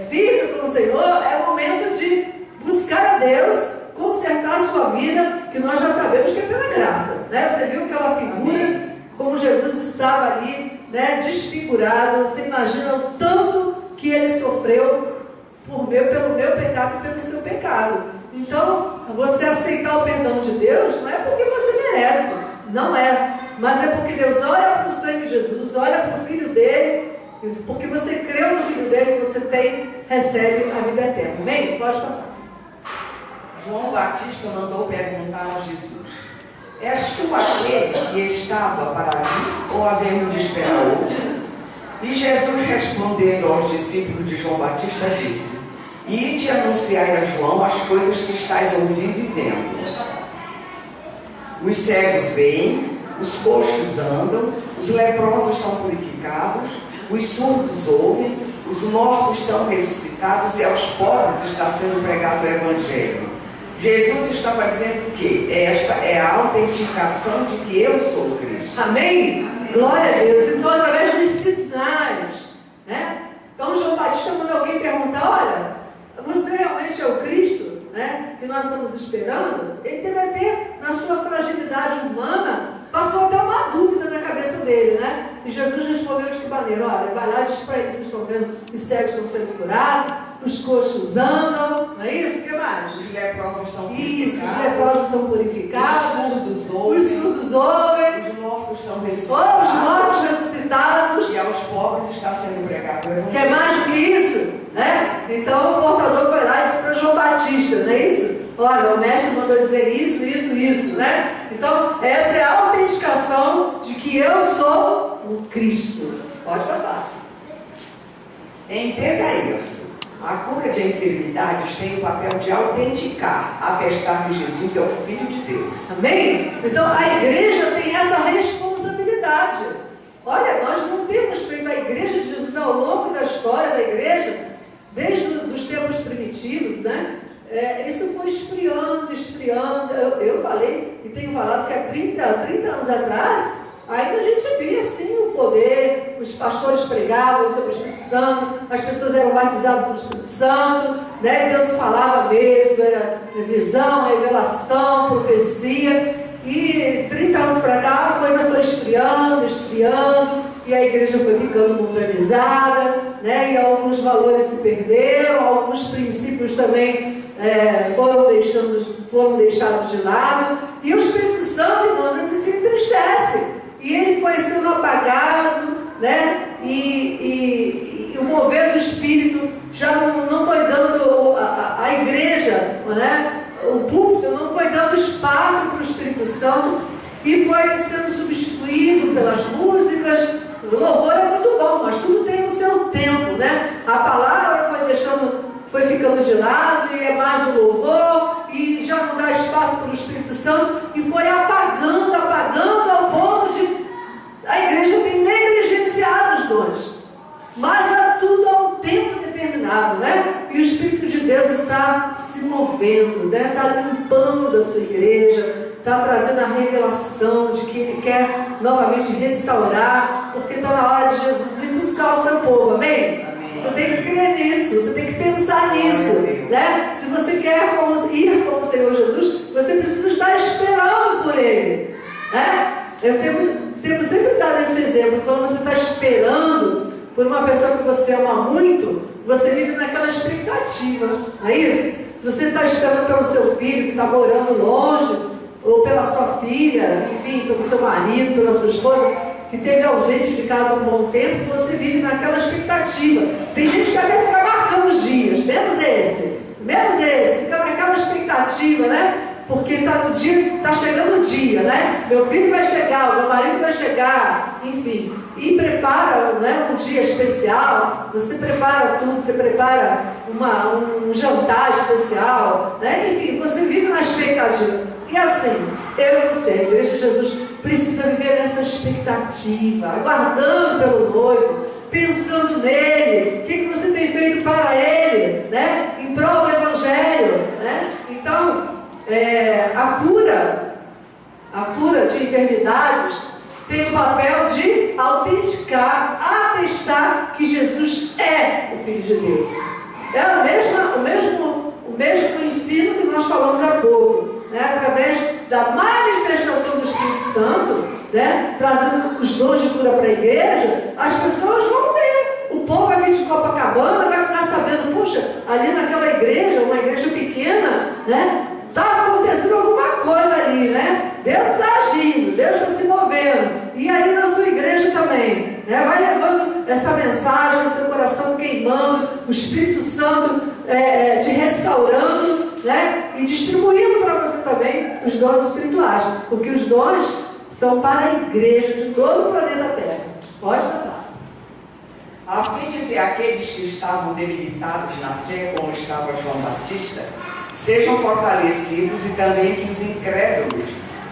firme com o Senhor, é o momento de buscar a Deus, consertar a sua vida, que nós já sabemos que é pela graça, né? Você viu aquela figura, como Jesus estava ali, né, desfigurado. Você imagina o tanto que ele sofreu pelo meu pecado e pelo seu pecado. Então, você aceitar o perdão de Deus não é porque você merece, não é, mas é porque Deus olha para o sangue de Jesus, olha para o Filho dele, porque você creu no Filho dele, você recebe a vida eterna. Amém? Pode passar. João Batista mandou perguntar a Jesus: és tu aquele que estava para vir, ou havemos de esperar outro? E Jesus, respondendo aos discípulos de João Batista, disse: ide anunciai a João as coisas que estáis ouvindo e vendo. Os cegos veem, os coxos andam, os leprosos são purificados, os surdos ouvem, os mortos são ressuscitados e aos pobres está sendo pregado o Evangelho. Jesus estava dizendo que esta é a autenticação de que eu sou o Cristo. Amém? Glória a Deus. Então, através dos sinais, né? Então, João Batista, quando alguém perguntar, olha, você realmente é o Cristo, né, que nós estamos esperando, ele deve ter, na sua fragilidade humana, passou até uma dúvida na cabeça dele, né? E Jesus respondeu de que maneira? Olha, vai lá e diz para eles: vocês estão vendo, os cegos estão sendo curados, os coxos andam, não é isso? O que mais? Os leprosos são purificados. Isso, os leprosos são purificados, os surdos ouvem, os mortos são os ressuscitados, mortos ressuscitados, e aos pobres está sendo pregado o Evangelho. Quer mais do que isso? Né? Então o portador foi lá e disse para João Batista, não é isso? Olha, o mestre mandou dizer isso, né? Então, essa é a autenticação de que eu sou o Cristo. Pode passar. Entenda isso. A cura de enfermidades tem o papel de autenticar, atestar que Jesus é o Filho de Deus. Amém? Então, a igreja tem essa responsabilidade. Olha, nós não temos feito a igreja de Jesus ao longo da história da igreja, desde os tempos primitivos, né? Isso foi esfriando. Eu falei e tenho falado que há 30 anos atrás, ainda a gente via assim o poder, os pastores pregavam sobre o Espírito Santo, as pessoas eram batizadas pelo Espírito Santo, né? Deus falava mesmo, era visão, revelação, profecia. E 30 anos para cá a coisa foi esfriando, e a igreja foi ficando mundanizada, né? E alguns valores se perderam, alguns princípios também foram deixados de lado, e o Espírito Santo, irmãos, ele se entristece, e ele foi sendo apagado, né? E o mover do Espírito já não foi dando a igreja, né? O púlpito não foi dando espaço para o Espírito Santo, e foi sendo substituído pelas músicas. O louvor é muito bom, mas tudo tem o seu tempo, né? A palavra foi ficando de lado, e é mais o louvor, e já não dá espaço para o Espírito Santo, e foi apagando ao ponto de a igreja tem negligenciado os dons. Mas há tudo a um tempo determinado, né? E o Espírito de Deus está se movendo, né? Está limpando a sua igreja, está trazendo a revelação de que Ele quer novamente restaurar, porque está na hora de Jesus ir buscar o seu povo, amém? Você tem que crer nisso, você tem que pensar nisso, né? Se você quer ir com o Senhor Jesus, você precisa estar esperando por Ele, né? Eu tenho sempre dado esse exemplo. Quando você está esperando por uma pessoa que você ama muito, você vive naquela expectativa, não é isso? Se você está esperando pelo seu filho que está morando longe, ou pela sua filha, enfim, pelo seu marido, pela sua esposa, que esteve ausente de casa um bom tempo, você vive naquela expectativa. Tem gente que até fica marcando os dias, menos esse, fica naquela expectativa, né? Porque está chegando o dia, né? Meu filho vai chegar, o meu marido vai chegar, enfim. E prepara, né, um dia especial, você prepara tudo, você prepara um jantar especial, né? Enfim, você vive na expectativa. E assim, eu e você, a Igreja de Jesus, precisa viver nessa expectativa, aguardando pelo noivo, pensando nele, o que você tem feito para ele, né? Em prol do Evangelho, né? Então, a cura de enfermidades tem o papel de autenticar, atestar que Jesus é o Filho de Deus. É o mesmo ensino que nós falamos há pouco, né? Através da manifestação do Espírito Santo, né? Trazendo os dons de cura para a igreja, as pessoas vão ver. O povo aqui de Copacabana vai ficar sabendo, puxa, ali naquela igreja, uma igreja pequena, né? Está acontecendo alguma coisa ali, né? Deus está agindo, Deus está se movendo. E aí na sua igreja também, né? Vai levando essa mensagem no seu coração, queimando, o Espírito Santo te restaurando, né? E distribuindo para você também os dons espirituais. Porque os dons são para a igreja de todo o planeta Terra. Pode passar. A fim de que aqueles que estavam debilitados na fé, como estava João Batista, sejam fortalecidos e também que os incrédulos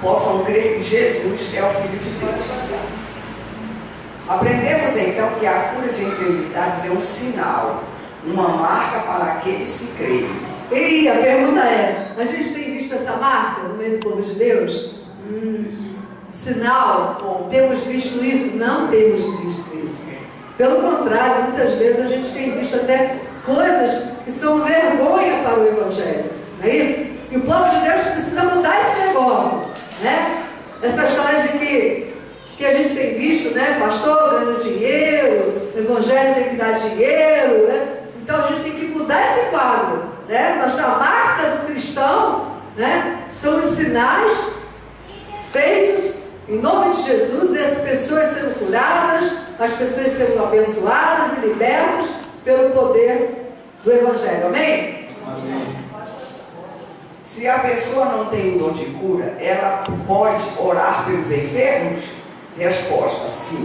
possam crer que Jesus é o Filho de Deus. Aprendemos então que a cura de enfermidades é um sinal, uma marca para aqueles que creem. E a pergunta é, a gente tem visto essa marca no meio do povo de Deus? Sinal? Temos visto isso? Não temos visto isso. Pelo contrário, muitas vezes a gente tem visto até coisas que são vergonha para o Evangelho. Não é isso? E o povo de Deus precisa mudar esse negócio, né? Essa história de que a gente tem visto, né? Pastor ganhando dinheiro, o Evangelho tem que dar dinheiro, né? Então a gente tem que mudar esse quadro, né? Nós temos a marca do cristão, né? São os sinais feitos em nome de Jesus, e as pessoas sendo curadas, as pessoas sendo abençoadas e libertas pelo poder do Evangelho. Amém? Amém. Se a pessoa não tem o dom de cura, ela pode orar pelos enfermos? Resposta: sim.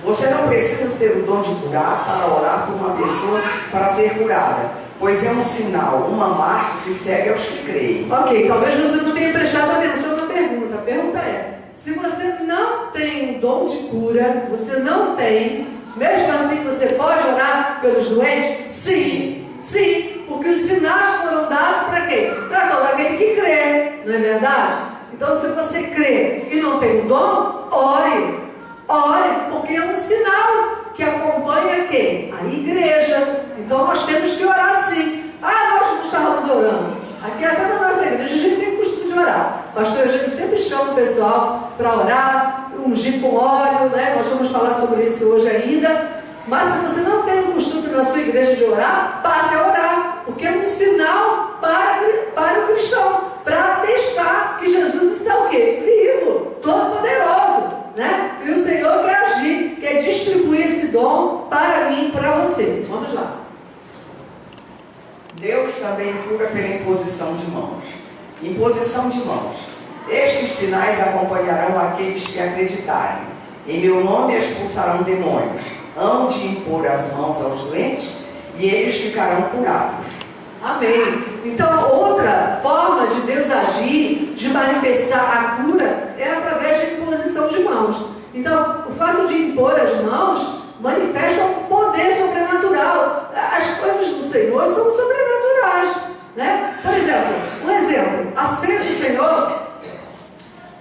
Você não precisa ter o dom de curar para orar por uma pessoa para ser curada, pois é um sinal, uma marca que segue aos que creem. Ok, talvez você não tenha prestado atenção na pergunta. A pergunta é, se você não tem o dom de cura, se você não tem, mesmo assim você pode orar pelos doentes? Sim, sim, porque os sinais foram dados para quê? Para todo aquele que crê, não é verdade? Então se você crê e não tem o dom, ore, porque é um sinal que acompanha quem? A igreja. Então nós temos que orar sim. Nós não estávamos orando. Aqui até na nossa igreja a gente tem costume de orar. Pastor Eugênio sempre chama o pessoal para orar, ungir com óleo, né? Nós vamos falar sobre isso hoje ainda. Mas se você não tem o costume na sua igreja de orar, passe a orar, porque é um sinal para o cristão, para atestar que Jesus está o quê? Vivo, todo-poderoso, né? E o Senhor quer agir, quer distribuir esse dom para mim e para você. Vamos lá. Deus também cura pela imposição de mãos. Imposição de mãos. Estes sinais acompanharão aqueles que acreditarem. Em meu nome expulsarão demônios. Hão de impor as mãos aos doentes e eles ficarão curados. Amém. Então, outra forma de Deus agir, de manifestar a cura, é através da imposição de mãos. Então, o fato de impor as mãos manifesta um poder sobrenatural. As coisas do Senhor são sobrenaturais, né? Por exemplo, a ceia do Senhor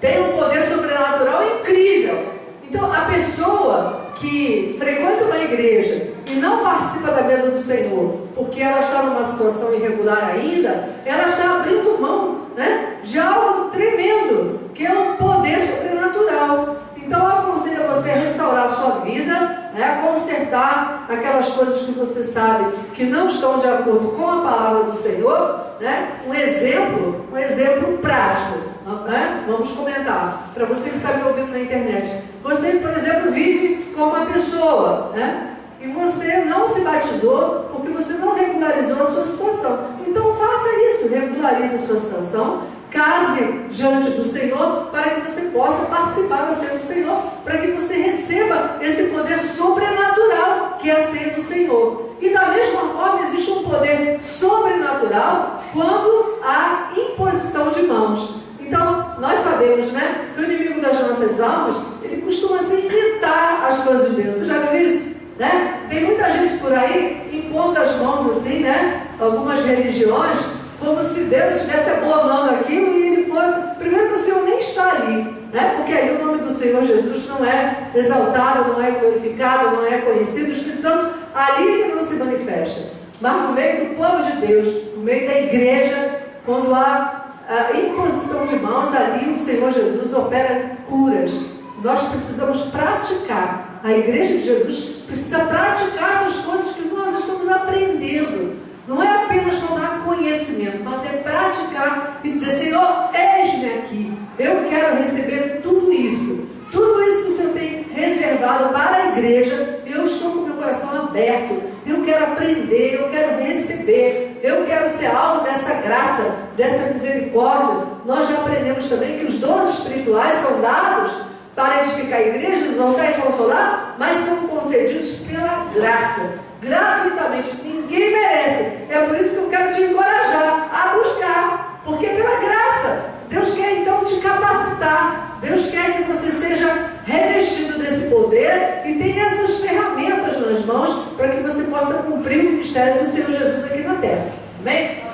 tem um poder sobrenatural incrível. Então, a pessoa que frequenta uma igreja e não participa da mesa do Senhor, porque ela está numa situação irregular ainda, ela está abrindo mão, né, de algo tremendo, que é um poder sobrenatural. Então, eu aconselho você a restaurar a sua vida, né, a consertar aquelas coisas que você sabe que não estão de acordo com a palavra do Senhor, né? Um exemplo prático, né? Vamos comentar, para você que está me ouvindo na internet. Você, por exemplo, vive com uma pessoa, né? E você não se batizou porque você não regularizou a sua situação. Então faça isso, regularize a sua situação, case diante do Senhor, para que você possa participar da ceia do Senhor, para que você receba esse poder sobrenatural que é a ceia do Senhor. E da mesma forma existe um poder sobrenatural quando há imposição de mãos. Então, nós sabemos, né, que o inimigo das nossas almas, ele costuma se irritar as coisas de Deus. Você já viu isso? Né? Tem muita gente por aí impondo as mãos assim, né? Algumas religiões, como se Deus estivesse abonando aquilo e ele fosse... Primeiro que o Senhor nem está ali, né? Porque aí o nome do Senhor Jesus não é exaltado, não é glorificado, não é conhecido. O Espírito Santo ali ele não se manifesta. Mas no meio do povo de Deus, no meio da igreja, quando há a imposição de mãos, ali o Senhor Jesus opera curas. Nós precisamos praticar. A igreja de Jesus precisa praticar essas coisas que nós estamos aprendendo. Não é apenas tomar conhecimento, mas é praticar e dizer: Senhor, eis-me aqui. Eu quero receber tudo isso. Tudo isso que o Senhor tem reservado para a igreja, eu estou com o meu coração aberto. Eu quero aprender, eu quero receber. Eu quero ser alvo dessa graça, dessa misericórdia. Nós já aprendemos também que os dons espirituais são dados para edificar a igreja, exaltar e consolar, mas são concedidos pela graça, gratuitamente. Ninguém merece. É por isso que eu quero te encorajar a buscar, porque é pela graça. Deus quer então te capacitar. Deus quer que você seja revestido desse poder e tenha essas ferramentas nas mãos para que você possa cumprir o ministério do Senhor Jesus aqui na terra. Amém?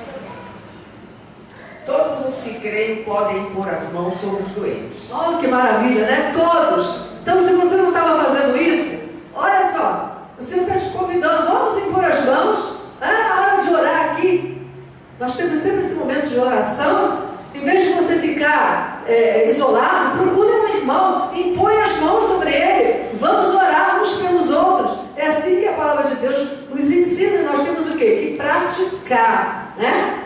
Todos os que creem podem pôr as mãos sobre os doentes. Olha que maravilha, né? Todos. Então, se você não estava fazendo isso, olha só, o Senhor está te convidando, vamos impor as mãos, na hora de orar aqui. Nós temos sempre esse momento de oração. Em vez de você ficar isolado, procure um irmão, impõe as mãos sobre ele, vamos orar uns pelos outros. É assim que a palavra de Deus nos ensina, e nós temos o quê? Que praticar, né?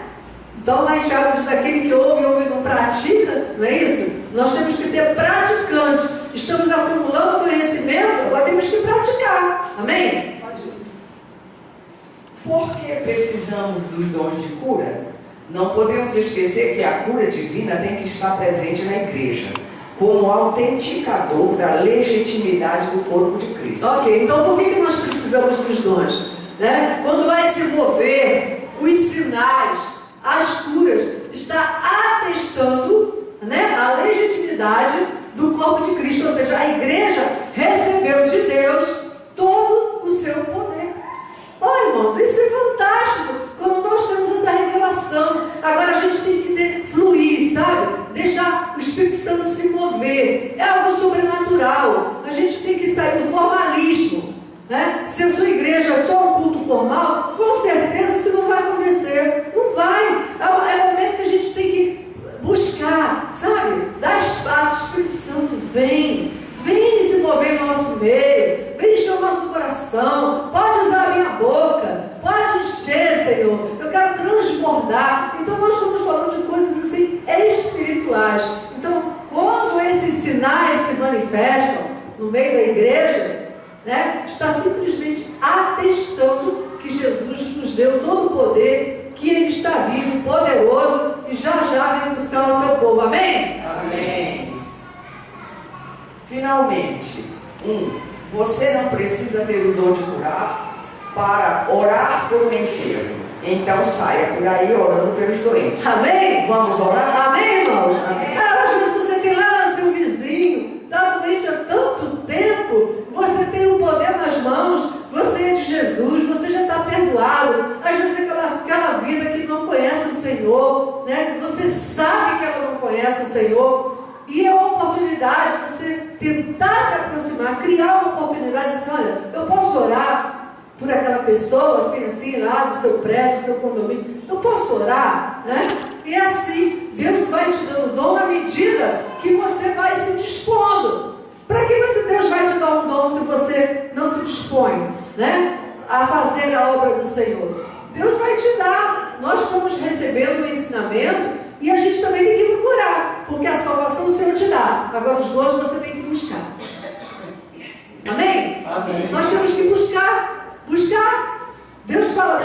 Então lá em Tiago diz: aquele que ouve e não pratica, não é isso? Nós temos que ser praticantes. Estamos acumulando conhecimento, agora temos que praticar. Amém? Pode ir. Por que precisamos dos dons de cura? Não podemos esquecer que a cura divina tem que estar presente na igreja, como autenticador da legitimidade do corpo de Cristo. Ok, então por que nós precisamos dos dons? Né? Quando vai se mover, os sinais, as curas, está atestando, né, a legitimidade do corpo de Cristo. Ou seja, a igreja recebeu de Deus todo o seu poder. Oh, irmãos, isso é fantástico quando nós temos essa revelação. Agora a gente tem que fluir, sabe? Deixar o Espírito Santo se mover. É algo sobrenatural. A gente tem que sair do formalismo, né? Se a sua igreja é só um culto formal, com certeza isso não vai acontecer. Não vai. É o momento que a gente tem que buscar, sabe? Dar espaço. O Espírito Santo vem se mover no nosso meio, vem encher o nosso coração. Pode usar a minha boca, pode encher, Senhor. Eu quero transbordar. Então nós estamos falando de coisas assim espirituais. Então, quando esses sinais se manifestam no meio da igreja, né, está simplesmente atestando que Jesus nos deu todo o poder, que Ele está vivo, poderoso, e já vem buscar o seu povo. Amém? Amém. Finalmente, você não precisa ter o dom de curar para orar por um enfermo. Então saia por aí orando pelos doentes. Amém? Vamos orar? Amém, irmãos? Amém. Às vezes você tem lá seu vizinho, está doente há tanto tempo, você tem o poder nas mãos, você é de Jesus, você já está perdoado. Às vezes aquela vida que não conhece o Senhor, né? Você sabe que ela não conhece o Senhor. E é uma oportunidade de você tentar se aproximar, criar uma oportunidade de dizer: olha, eu posso orar por aquela pessoa, assim, lá do seu prédio, do seu condomínio. Eu posso orar, né? E assim, Deus vai te dando dom na medida que você vai se dispondo. Para que Deus vai te dar um dom se você não se dispõe, né, a fazer a obra do Senhor? Deus vai te dar. Nós estamos recebendo o ensinamento e a gente também tem que procurar, porque a salvação o Senhor te dá. Agora os dons você tem que buscar. Amém? Amém. Nós temos que buscar. Deus fala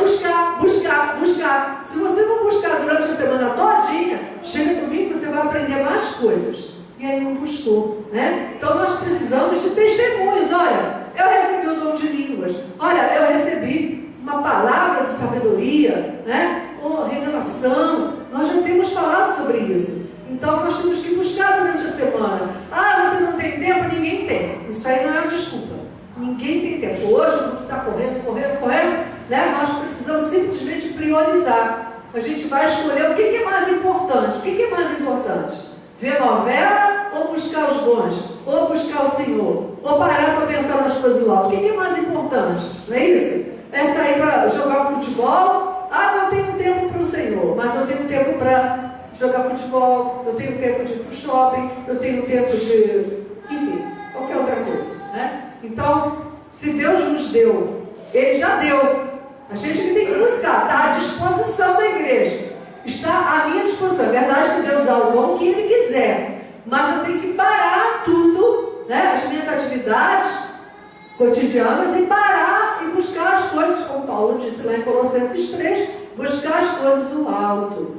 buscar. Se você não buscar durante a semana todinha, chega domingo você vai aprender mais coisas. E aí não buscou, né? Então nós precisamos de testemunhos. Olha, eu recebi o dom de línguas. Olha, eu recebi uma palavra de sabedoria, né? Ou revelação. Nós já temos falado sobre isso. Então nós temos que buscar durante a semana. Ah, você não tem tempo? Ninguém tem. Isso aí não é uma desculpa. Ninguém tem tempo. Hoje o mundo está correndo, né? Nós precisamos simplesmente priorizar. A gente vai escolher o que é mais importante. O que é mais importante? Ver novela ou buscar os dons? Ou buscar o Senhor? Ou parar para pensar nas coisas do alto? O que é mais importante? Não é isso? É sair para jogar futebol? Ah, eu tenho tempo para o Senhor, mas eu tenho tempo para jogar futebol, eu tenho tempo de ir para o shopping, eu tenho tempo de... enfim, qualquer outra coisa, né? Então, se Deus nos deu, Ele já deu. A gente que tem que buscar, está à disposição da igreja. Está à minha disposição. É verdade que Deus dá o dom que Ele quiser, mas eu tenho que parar tudo, né? As minhas atividades cotidianas e parar e buscar as coisas, como Paulo disse lá em Colossenses 3, buscar as coisas do alto.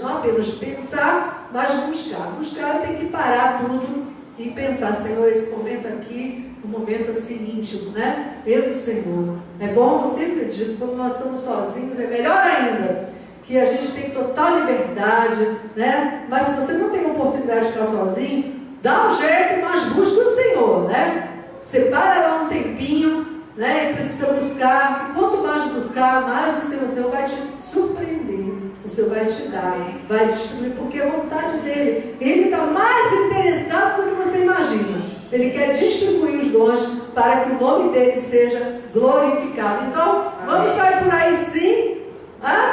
Não apenas pensar, mas buscar. Buscar, eu tenho que parar tudo e pensar, Senhor, esse momento aqui, um momento assim íntimo, né? Eu e o Senhor. É bom, eu sempre digo, quando nós estamos sozinhos, é melhor ainda, que a gente tem total liberdade, né? Mas se você não tem a oportunidade de ficar sozinho, dá um jeito, mas busca o Senhor, né? Separa lá um tempinho, né? E precisa buscar, e quanto mais buscar, mais o Senhor vai te surpreender. O Senhor vai te dar, vai distribuir, porque é a vontade dele. Ele está mais interessado do que você imagina. Ele quer distribuir os dons para que o nome dele seja glorificado. Então, vamos sair por aí sim.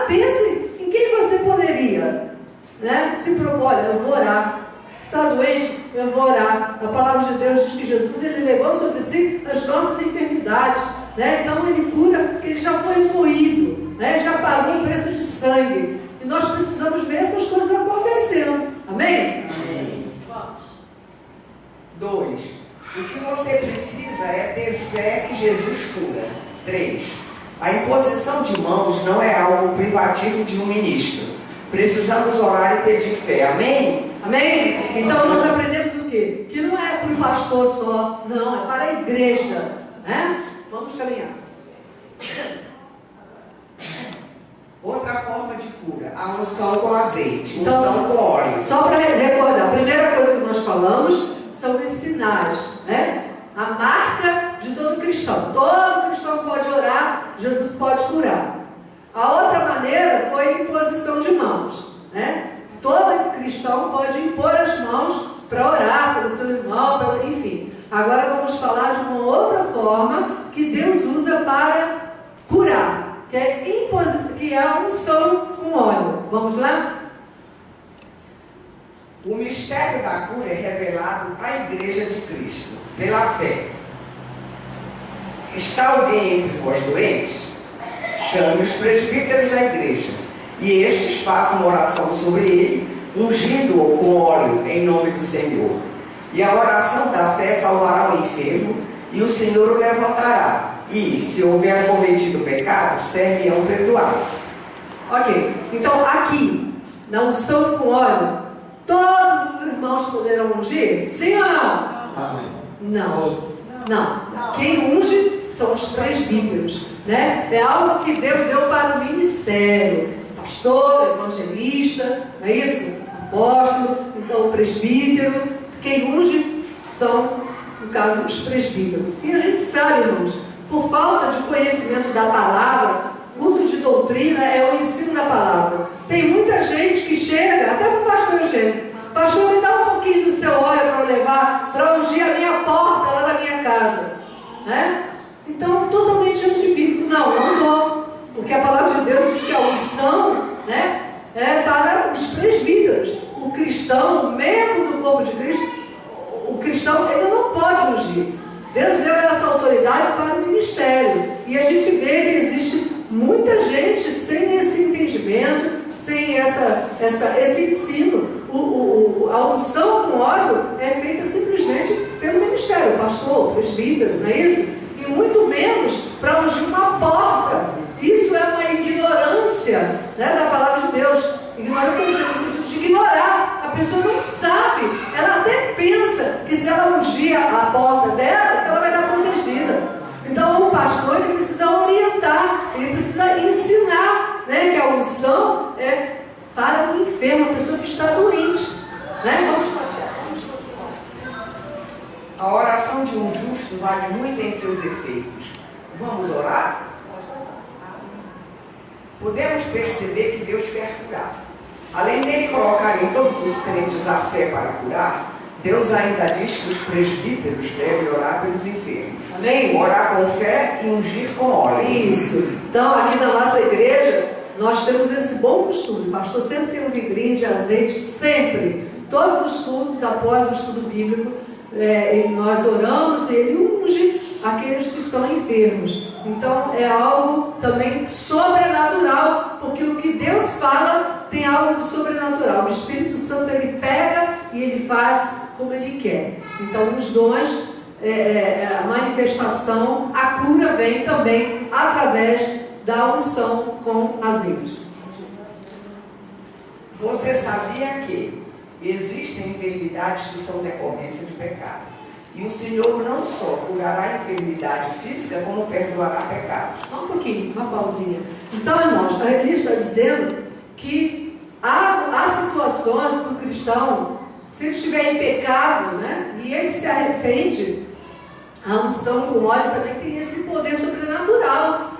Pense em quem você poderia, né? Se propõe, olha, eu vou orar. Está doente, eu vou orar. A palavra de Deus diz que Jesus, ele levou sobre si as nossas enfermidades, né? Então ele cura, porque ele já foi moído, né? Já pagou o preço de sangue. E nós precisamos ver essas coisas acontecendo. Amém? Amém. 2. O que você precisa é ter fé que Jesus cura. 3. A imposição de mãos não é algo privativo de um ministro. Precisamos orar e pedir fé. Amém? Amém? Então nós aprendemos o quê? Que não é para o pastor só, não, é para a igreja, né? Vamos caminhar. Outra forma de cura, a unção com azeite, Então, unção com óleo. Só para recordar, a primeira coisa que nós falamos são os sinais, né? A marca de todo cristão. Todo cristão pode orar, Jesus pode curar. A outra maneira foi a imposição de mãos, né? Todo cristão pode impor as mãos para orar pelo seu irmão, enfim. Agora vamos falar de uma outra forma que Deus usa para curar, que é a unção com óleo. Vamos lá? O mistério da cura é revelado à Igreja de Cristo, pela fé. Está alguém entre vós doentes? Chame os presbíteros da igreja, e estes façam uma oração sobre ele, ungindo-o com óleo em nome do Senhor. E a oração da fé salvará o enfermo, e o Senhor o levantará. E, se houver cometido pecado, serão perdoados. Ok, então aqui, na unção com óleo, todos os irmãos poderão ungir? Sim ou não? Amém. Não. Quem unge são os presbíteros, né? É algo que Deus deu para o ministério. Pastor, evangelista, não é isso? Apóstolo, então o presbítero. Quem unge são, no caso, os presbíteros. E a gente sabe, irmãos, por falta de conhecimento da palavra, culto de doutrina é o ensino da palavra. Tem muita gente que chega, até para o pastor Eugênio, pastor, me dá um pouquinho do seu óleo para eu levar, para ungir a minha porta lá da minha casa, né? Então, totalmente antibíblico. Não dou, porque a palavra de Deus diz que a unção, né, é para os presbíteros. O cristão, o membro do corpo de Cristo, o cristão, ele não pode ungir. Deus deu essa autoridade para o ministério. E a gente vê que existe muita gente sem esse entendimento, sem esse ensino. A unção com óleo é feita simplesmente pelo ministério, pastor, presbítero, não é isso? E muito menos para ungir uma porta. Isso é uma ignorância, né, da palavra de Deus. Ignorância quer dizer no sentido de ignorar. A pessoa não sabe, ela até pensa que se ela ungir a porta dela, ela vai estar protegida. Então o pastor, ele precisa orientar, ele precisa ensinar, né, que a unção é para o enfermo, a pessoa que está doente, né? Vamos passear, vamos continuar. A oração de um justo vale muito em seus efeitos. Vamos orar? podemos perceber que Deus quer curar. Além dele colocar em todos os crentes a fé para curar, Deus ainda diz que os presbíteros devem orar pelos enfermos. Amém? Orar com fé e ungir com óleo. Isso. Então, aqui na nossa igreja, nós temos esse bom costume. O pastor sempre tem um vidrinho de azeite, sempre. Todos os cultos, após o estudo bíblico, nós oramos e ele unge aqueles que estão enfermos. Então, é algo também sobrenatural, porque o que Deus fala tem algo de sobrenatural. O Espírito Santo, ele pega e ele faz como ele quer. Então, os dons, a manifestação, a cura vem também através da unção com azeite. Você sabia que existem enfermidades que são decorrência de pecado? E o Senhor não só curará a enfermidade física, como perdoará pecados. Só um pouquinho, uma pausinha. Então, irmãos, a Eli está dizendo que há situações que o cristão, se ele estiver em pecado, né, e ele se arrepende, a unção com óleo também tem esse poder sobrenatural.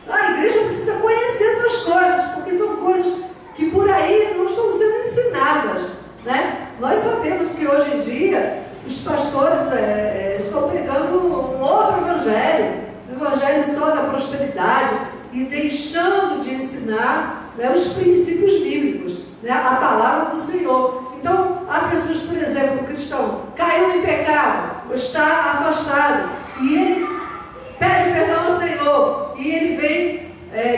A igreja precisa conhecer essas coisas, porque são coisas que por aí não estão sendo ensinadas, né? Nós sabemos que hoje em dia os pastores estão pregando um outro evangelho, o evangelho só da prosperidade, e deixando de ensinar, né, os princípios bíblicos, né, a palavra do Senhor. Então, há pessoas, por exemplo, o cristão caiu em pecado, ou está afastado, e ele pede perdão ao Senhor, e ele vem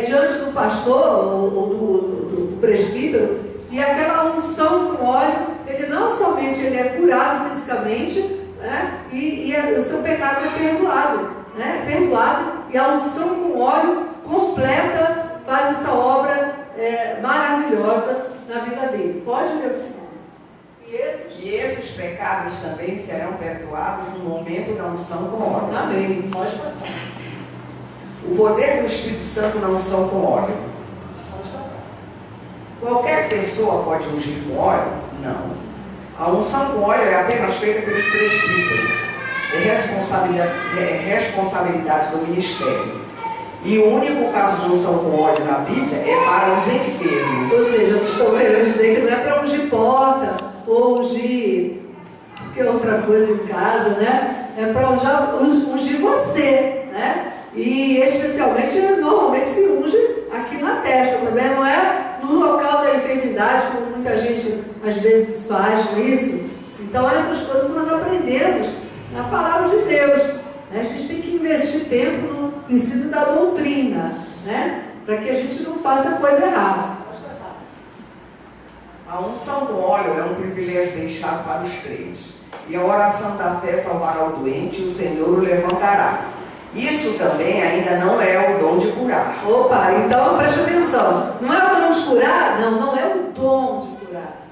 diante do pastor ou do presbítero, e aquela unção com óleo, ele não somente ele é curado fisicamente, né, e o seu pecado é perdoado, né, perdoado, e a unção com óleo completa, faz essa obra maravilhosa na vida dele. Pode ler o segundo. E esses pecados também serão perdoados no momento da unção com óleo. Amém. Pode passar. O poder do Espírito Santo na unção com óleo. Pode passar. Qualquer pessoa pode ungir com óleo? Não. A unção com óleo é apenas feita pelos presbíteros. É responsabilidade do ministério. E o único caso de unção com óleo na Bíblia é para os enfermos. Ou seja, eu estou querendo dizer que não é para ungir porta, ou ungir qualquer outra coisa em casa, né? É para ungir você, né? E especialmente, normalmente se unge aqui na testa também, não é no local da enfermidade, como muita gente às vezes faz com isso. Então, essas coisas que nós aprendemos na palavra de Deus, né? A gente tem que investir tempo no ensino da doutrina, né? Para que a gente não faça coisa errada. A unção com óleo é um privilégio deixado para os crentes. E a oração da fé salvará o doente e o Senhor o levantará. Isso também ainda não é o dom de curar. Opa, então preste atenção. Não é o dom de curar? Não, não é o dom de curar.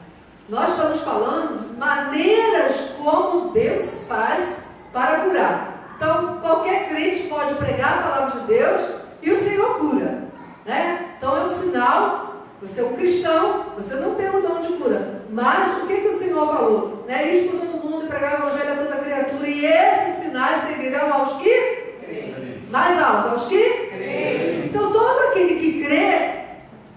Nós estamos falando de maneiras como Deus faz para curar. Então, qualquer crente pode pregar a palavra de Deus e o Senhor cura, né? Então é um sinal. Você é um cristão, você não tem o dom de cura. Mas o que o Senhor falou? Né? Ir por todo mundo e pregar o evangelho a toda criatura. E esses sinais seguirão aos que? Crê. Mais alto, aos que? Crê. Então todo aquele que crê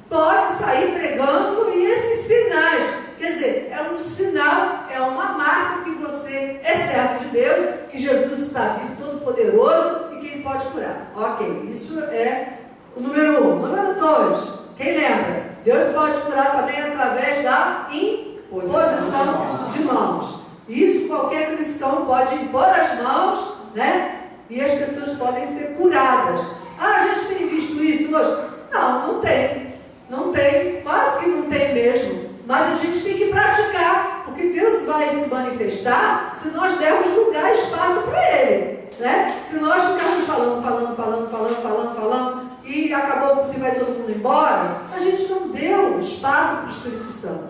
pode sair pregando, e esses sinais, quer dizer, é um sinal, é uma marca que você é servo de Deus, que Jesus está vivo, todo poderoso e que Ele pode curar. Ok, isso é o número 1. Número 2, quem lembra? Deus pode curar também através da imposição de mãos. Isso qualquer cristão pode impor as mãos, né? E as pessoas podem ser curadas. Ah, a gente tem visto isso hoje? Não, não tem. Não tem, quase que não tem mesmo. Mas a gente tem que praticar, porque Deus vai se manifestar se nós dermos lugar, espaço para Ele, né? Se nós ficarmos falando, e acabou o culto e vai todo mundo embora, a gente não deu espaço para o Espírito Santo.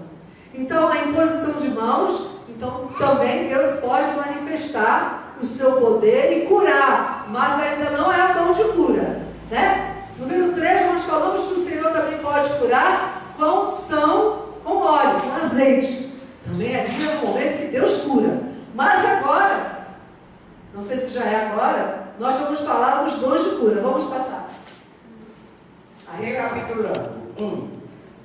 Então, a imposição de mãos, então também Deus pode manifestar o seu poder e curar, mas ainda não é o dom de cura, né? Número 3, nós falamos que o Senhor também pode curar com unção, com óleo, com azeite. Também aqui é o momento que Deus cura. Mas agora, não sei se já é agora, nós vamos falar dos dons de cura. Vamos passar. Recapitulando Recapitulando. 1.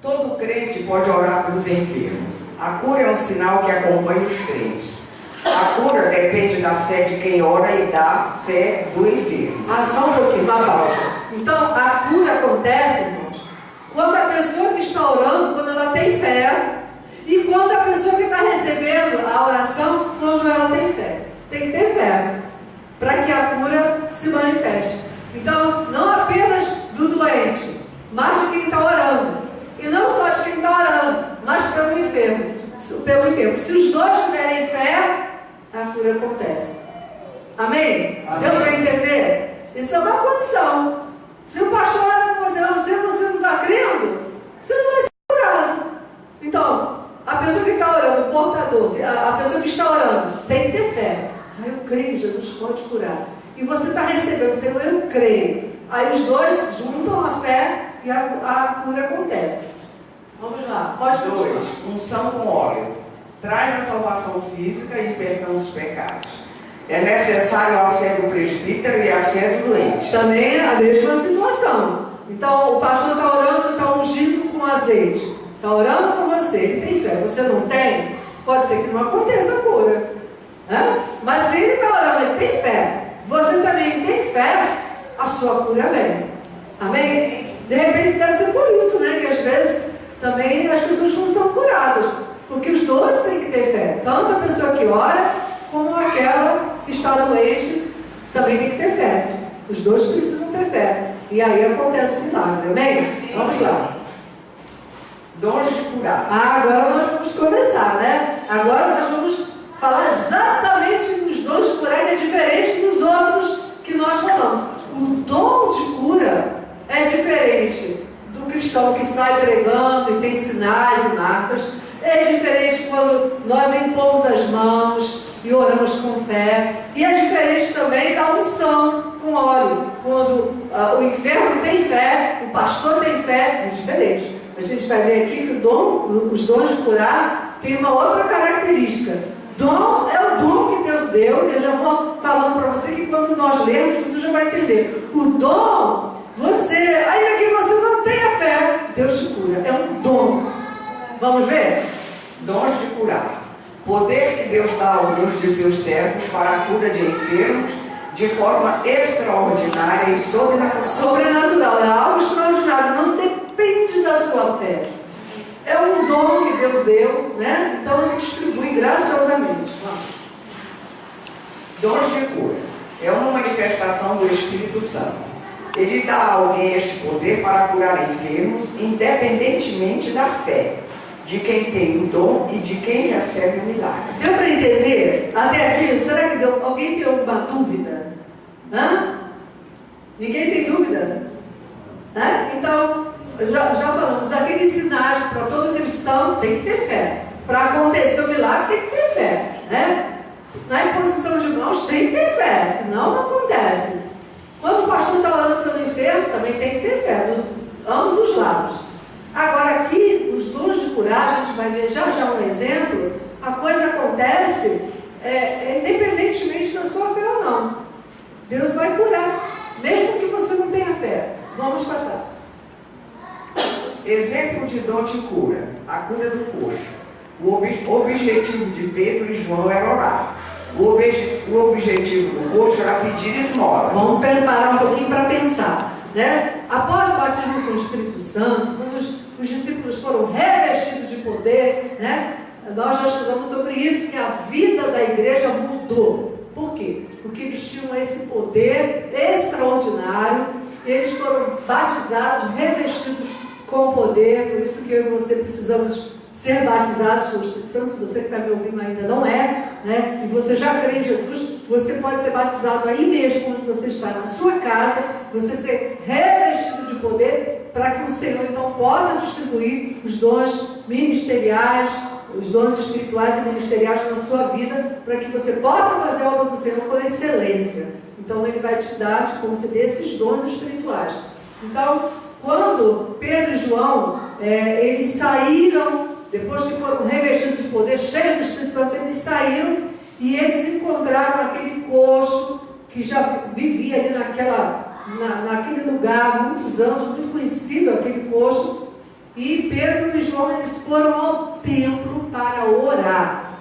Todo crente pode orar pelos enfermos. A cura é um sinal que acompanha os crentes. A cura depende da fé de quem ora e da fé do enfermo. Só um pouquinho, uma pausa. Então, a cura acontece, irmãos, quando a pessoa que está orando, quando ela tem fé, e quando a pessoa que está recebendo a oração, quando ela tem fé. Tem que ter fé para que a cura se manifeste. Então, não apenas do doente, mas de quem está orando. E não só de quem está orando, mas pelo enfermo. Se os dois tiverem fé, a cura acontece. Amém? Deu para entender? Isso é uma condição. Se o pastor ora com você, você não está crendo, você não vai ser curado. Então, a pessoa que está orando, o portador, a pessoa que está orando, tem que ter fé. Eu creio que Jesus pode curar. E você está recebendo, Senhor, eu creio. Aí os dois juntam a fé e a cura acontece. Vamos lá, pode continuar. 2. Unção com óleo. Traz a salvação física e perdão dos pecados. É necessário a fé do presbítero e a fé do doente. Também é a mesma situação. Então, o pastor está orando, está ungindo com azeite. Está orando com você, ele tem fé. Você não tem? Pode ser que não aconteça a cura. Né? Mas se ele está orando, ele tem fé. Você também tem fé, a sua cura vem. Amém? De repente deve ser por isso, né? Que às vezes também as pessoas não são curadas. Porque os dois têm que ter fé. Tanto a pessoa que ora, como aquela que está doente, também tem que ter fé. Os dois precisam ter fé. E aí acontece o milagre. Amém? Vamos lá. Dons de curar. Agora nós vamos começar, né? Agora nós vamos falar exatamente dos dons de curar, que é diferente dos outros que nós falamos. O dom de cura é diferente do cristão que sai pregando e tem sinais e marcas. É diferente quando nós impomos as mãos e oramos com fé. E é diferente também da unção com óleo. Quando o enfermo tem fé, o pastor tem fé, é diferente. A gente vai ver aqui que os dons de curar tem uma outra característica. Dom é o dom que Deus deu. Eu já vou falando para você que quando nós lermos, você já vai entender. O dom, ainda que você não tenha fé, Deus te cura. É um dom. Vamos ver? Dons de curar. Poder que Deus dá a alguns de seus servos para a cura de enfermos de forma extraordinária e sobrenatural. Sobrenatural, é algo extraordinário, não depende da sua fé. É um dom que Deus deu, né? Então ele distribui graciosamente. Dons de cura. É uma manifestação do Espírito Santo. Ele dá a alguém este poder para curar enfermos, independentemente da fé de quem tem o dom e de quem recebe o milagre. Deu para entender? Até aqui, será que alguém tem alguma dúvida? Ninguém tem dúvida? Então, já falamos, aqueles sinais para todo cristão tem que ter fé. Para acontecer o milagre tem que ter fé. Né? Na imposição de mãos tem que ter fé, senão não acontece. Quando o pastor está orando pelo enfermo, também tem que ter fé, ambos os lados. Agora aqui, os dons de curar, a gente vai ver já um exemplo, a coisa acontece independentemente da sua fé ou não. Deus vai curar, mesmo que você não tenha fé. Vamos passar. Exemplo de dom de cura, a cura do coxo. O objetivo de Pedro e João era orar. O objetivo do coxo era pedir esmola. Vamos parar um pouquinho para pensar. Né? Após o batismo com o Espírito Santo, quando os discípulos foram revestidos de poder, né? Nós já estudamos sobre isso, que a vida da igreja mudou. Por quê? Porque eles tinham esse poder extraordinário, eles foram batizados, revestidos com poder, por isso que eu e você precisamos ser batizados com o Espírito Santo. Se você que está me ouvindo ainda não é, né? E você já crê em Jesus, você pode ser batizado aí mesmo, onde você está, na sua casa, você ser revestido de poder, para que o Senhor então possa distribuir os dons ministeriais, os dons espirituais e ministeriais na sua vida, para que você possa fazer a obra do Senhor com excelência. Então Ele vai te dar, te conceder esses dons espirituais. Então, quando Pedro e João, eles saíram, depois que foram revestidos de poder, cheios do Espírito Santo, eles saíram e eles encontraram aquele coxo que já vivia ali naquele lugar há muitos anos, muito conhecido aquele coxo, e Pedro e João, eles foram ao templo para orar.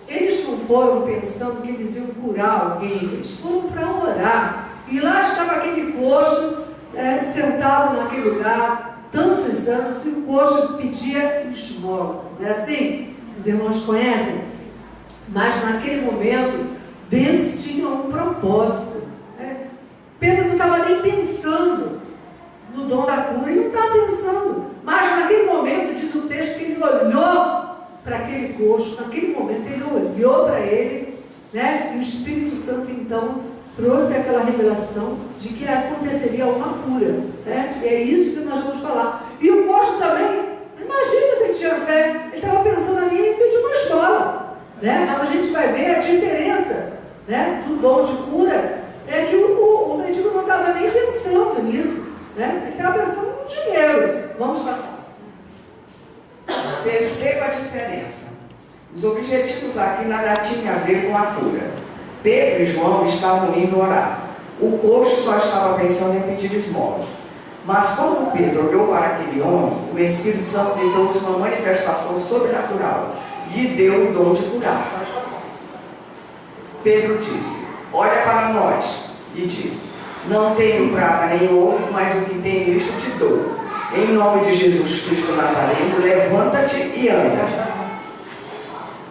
Eles não foram pensando que eles iam curar alguém, eles foram para orar. E lá estava aquele coxo, sentado naquele lugar, tantos anos, e o coxo pedia esmola. Não é assim? Os irmãos conhecem? Mas naquele momento, Deus tinha um propósito. Pedro não estava nem pensando no dom da cura, ele não estava pensando. Mas naquele momento, diz o texto, que ele olhou para aquele coxo, naquele momento ele olhou para ele, né? E o Espírito Santo então trouxe aquela revelação de que aconteceria uma cura, né? E é isso que nós vamos falar. E o coxo também, imagina se ele tinha fé, ele estava pensando ali em pedir uma esmola, né? Mas a gente vai ver a diferença, né, do dom de cura, é que o mendigo não estava nem pensando nisso, né? Ele estava pensando no dinheiro. Vamos passar. Perceba a diferença. Os objetivos aqui nada tinham a ver com a cura. Pedro e João estavam indo orar. O coxo só estava pensando em pedir esmolas. Mas quando Pedro olhou para aquele homem, o Espírito Santo lhe trouxe uma manifestação sobrenatural. Lhe deu o dom de curar. Pedro disse: olha para nós. E disse: não tenho prata nem ouro, mas o que tenho isto te dou. Em nome de Jesus Cristo Nazareno, levanta-te e anda.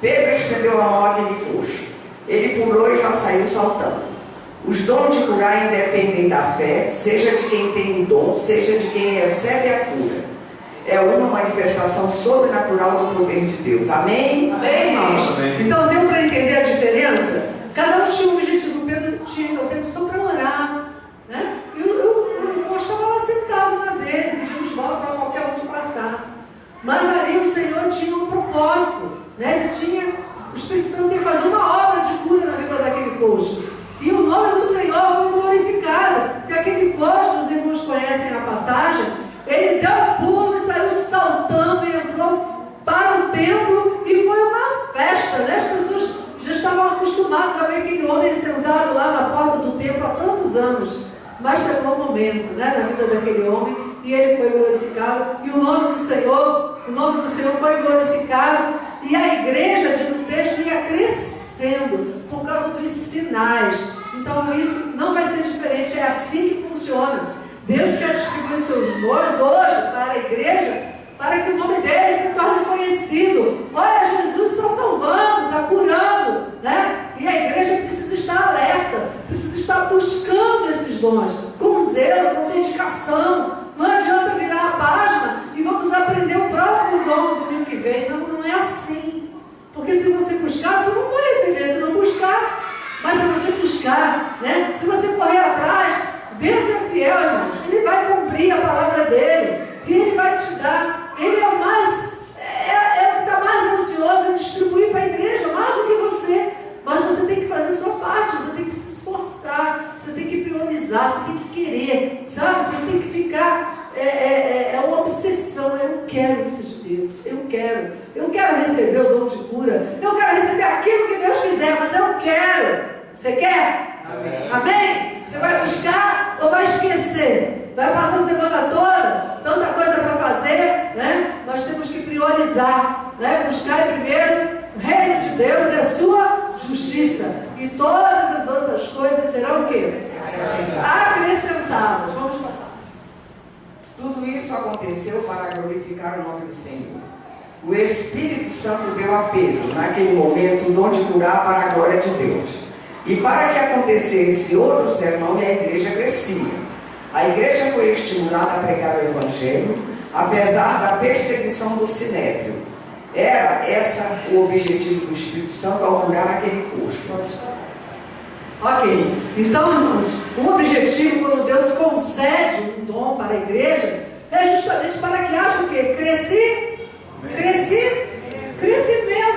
Pedro estendeu a mão àquele coxo. Ele pulou e já saiu saltando. Os dons de curar independem da fé, seja de quem tem o dom, seja de quem recebe a cura. É uma manifestação sobrenatural do poder de Deus. Amém? Amém, irmãos? Então deu para entender a diferença? Cada um tinha um objetivo. Pedro tinha o tempo só para orar, né? E o coxo estava lá sentado na dele, pedindo esmola para qualquer um que passasse. Mas ali o Senhor tinha um propósito, né? Ele tinha, o Espírito Santo ia fazer uma obra de cura na vida daquele coxo. E o nome do Senhor foi glorificado, porque aquele coxo, os irmãos conhecem a passagem, ele deu um pulo e saiu saltando e entrou para o templo e foi uma festa, né? As pessoas já estavam acostumadas a ver aquele homem sentado lá na porta do templo há tantos anos. Mas chegou um momento, né, na vida daquele homem, e ele foi glorificado, e o nome do Senhor foi glorificado, e a igreja, diz o texto, ia crescendo por causa dos sinais. Então isso não vai ser diferente, é assim que funciona. Deus quer distribuir seus dons hoje para a igreja, para que o nome dele se torne conhecido. Olha, Jesus está salvando, está curando, né? E a igreja precisa estar alerta, precisa estar buscando esses dons, com zelo, com dedicação. Não adianta virar a página e vamos aprender o próximo dom no domingo que vem. Não, não é assim. Porque se você buscar, você não vai receber, se não buscar. Mas se você buscar, né? Se você correr atrás, Deus é fiel, irmãos. Ele vai cumprir a palavra dele. E ele vai te dar. Ele é o que está mais ansioso em distribuir para a igreja, mais do que você. Mas você tem que fazer a sua parte, você tem que se esforçar, você tem que priorizar, você tem que querer, sabe? Você tem que ficar, é uma obsessão. Eu quero isso de Deus, eu quero receber o dom de cura, eu quero receber aquilo que Deus quiser, mas eu quero. Você quer? Amém. Amém? Você vai buscar ou vai esquecer? Vai passar a semana toda, tanta coisa para fazer, né? Nós temos que priorizar, né? Buscar primeiro o reino de Deus e a sua justiça. E todas as outras coisas serão o quê? Acrescentadas. Vamos passar. Tudo isso aconteceu para glorificar o nome do Senhor. O Espírito Santo deu a Pedro, naquele momento, o dom de curar para a glória de Deus. E para que acontecesse outro sermão, e a igreja crescia. A igreja foi estimulada a pregar o Evangelho, apesar da perseguição do Sinédrio. Era esse o objetivo do Espírito Santo ao curar aquele coxo. Ok, então, irmãos, o objetivo, quando Deus concede um dom para a igreja, é justamente para que haja o quê? Crescimento.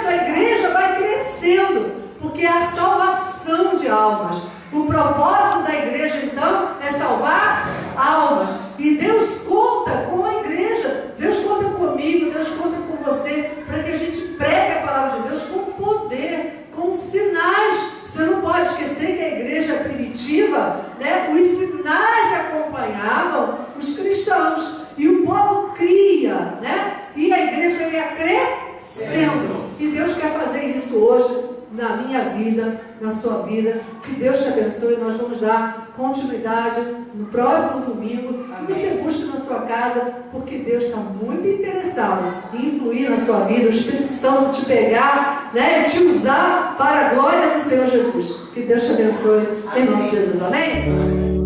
A igreja vai crescendo, porque é a salvação de almas. O propósito da igreja, então, é salvar almas. E Deus conta com a igreja. Deus conta comigo, Deus conta com você, para que a gente pregue a palavra de Deus com poder, com sinais. Você não pode esquecer que a igreja primitiva, né, os sinais acompanhavam os cristãos. E o povo cria, né? E a igreja ia crescendo. E Deus quer fazer isso hoje na minha vida, na sua vida. Que Deus te abençoe. Nós vamos dar continuidade no próximo domingo. Que você busque na sua casa, porque Deus está muito interessado em influir na sua vida. O Espírito Santo te pegar, né, e te usar para a glória do Senhor Jesus. Que Deus te abençoe. Em nome de Jesus. Amém?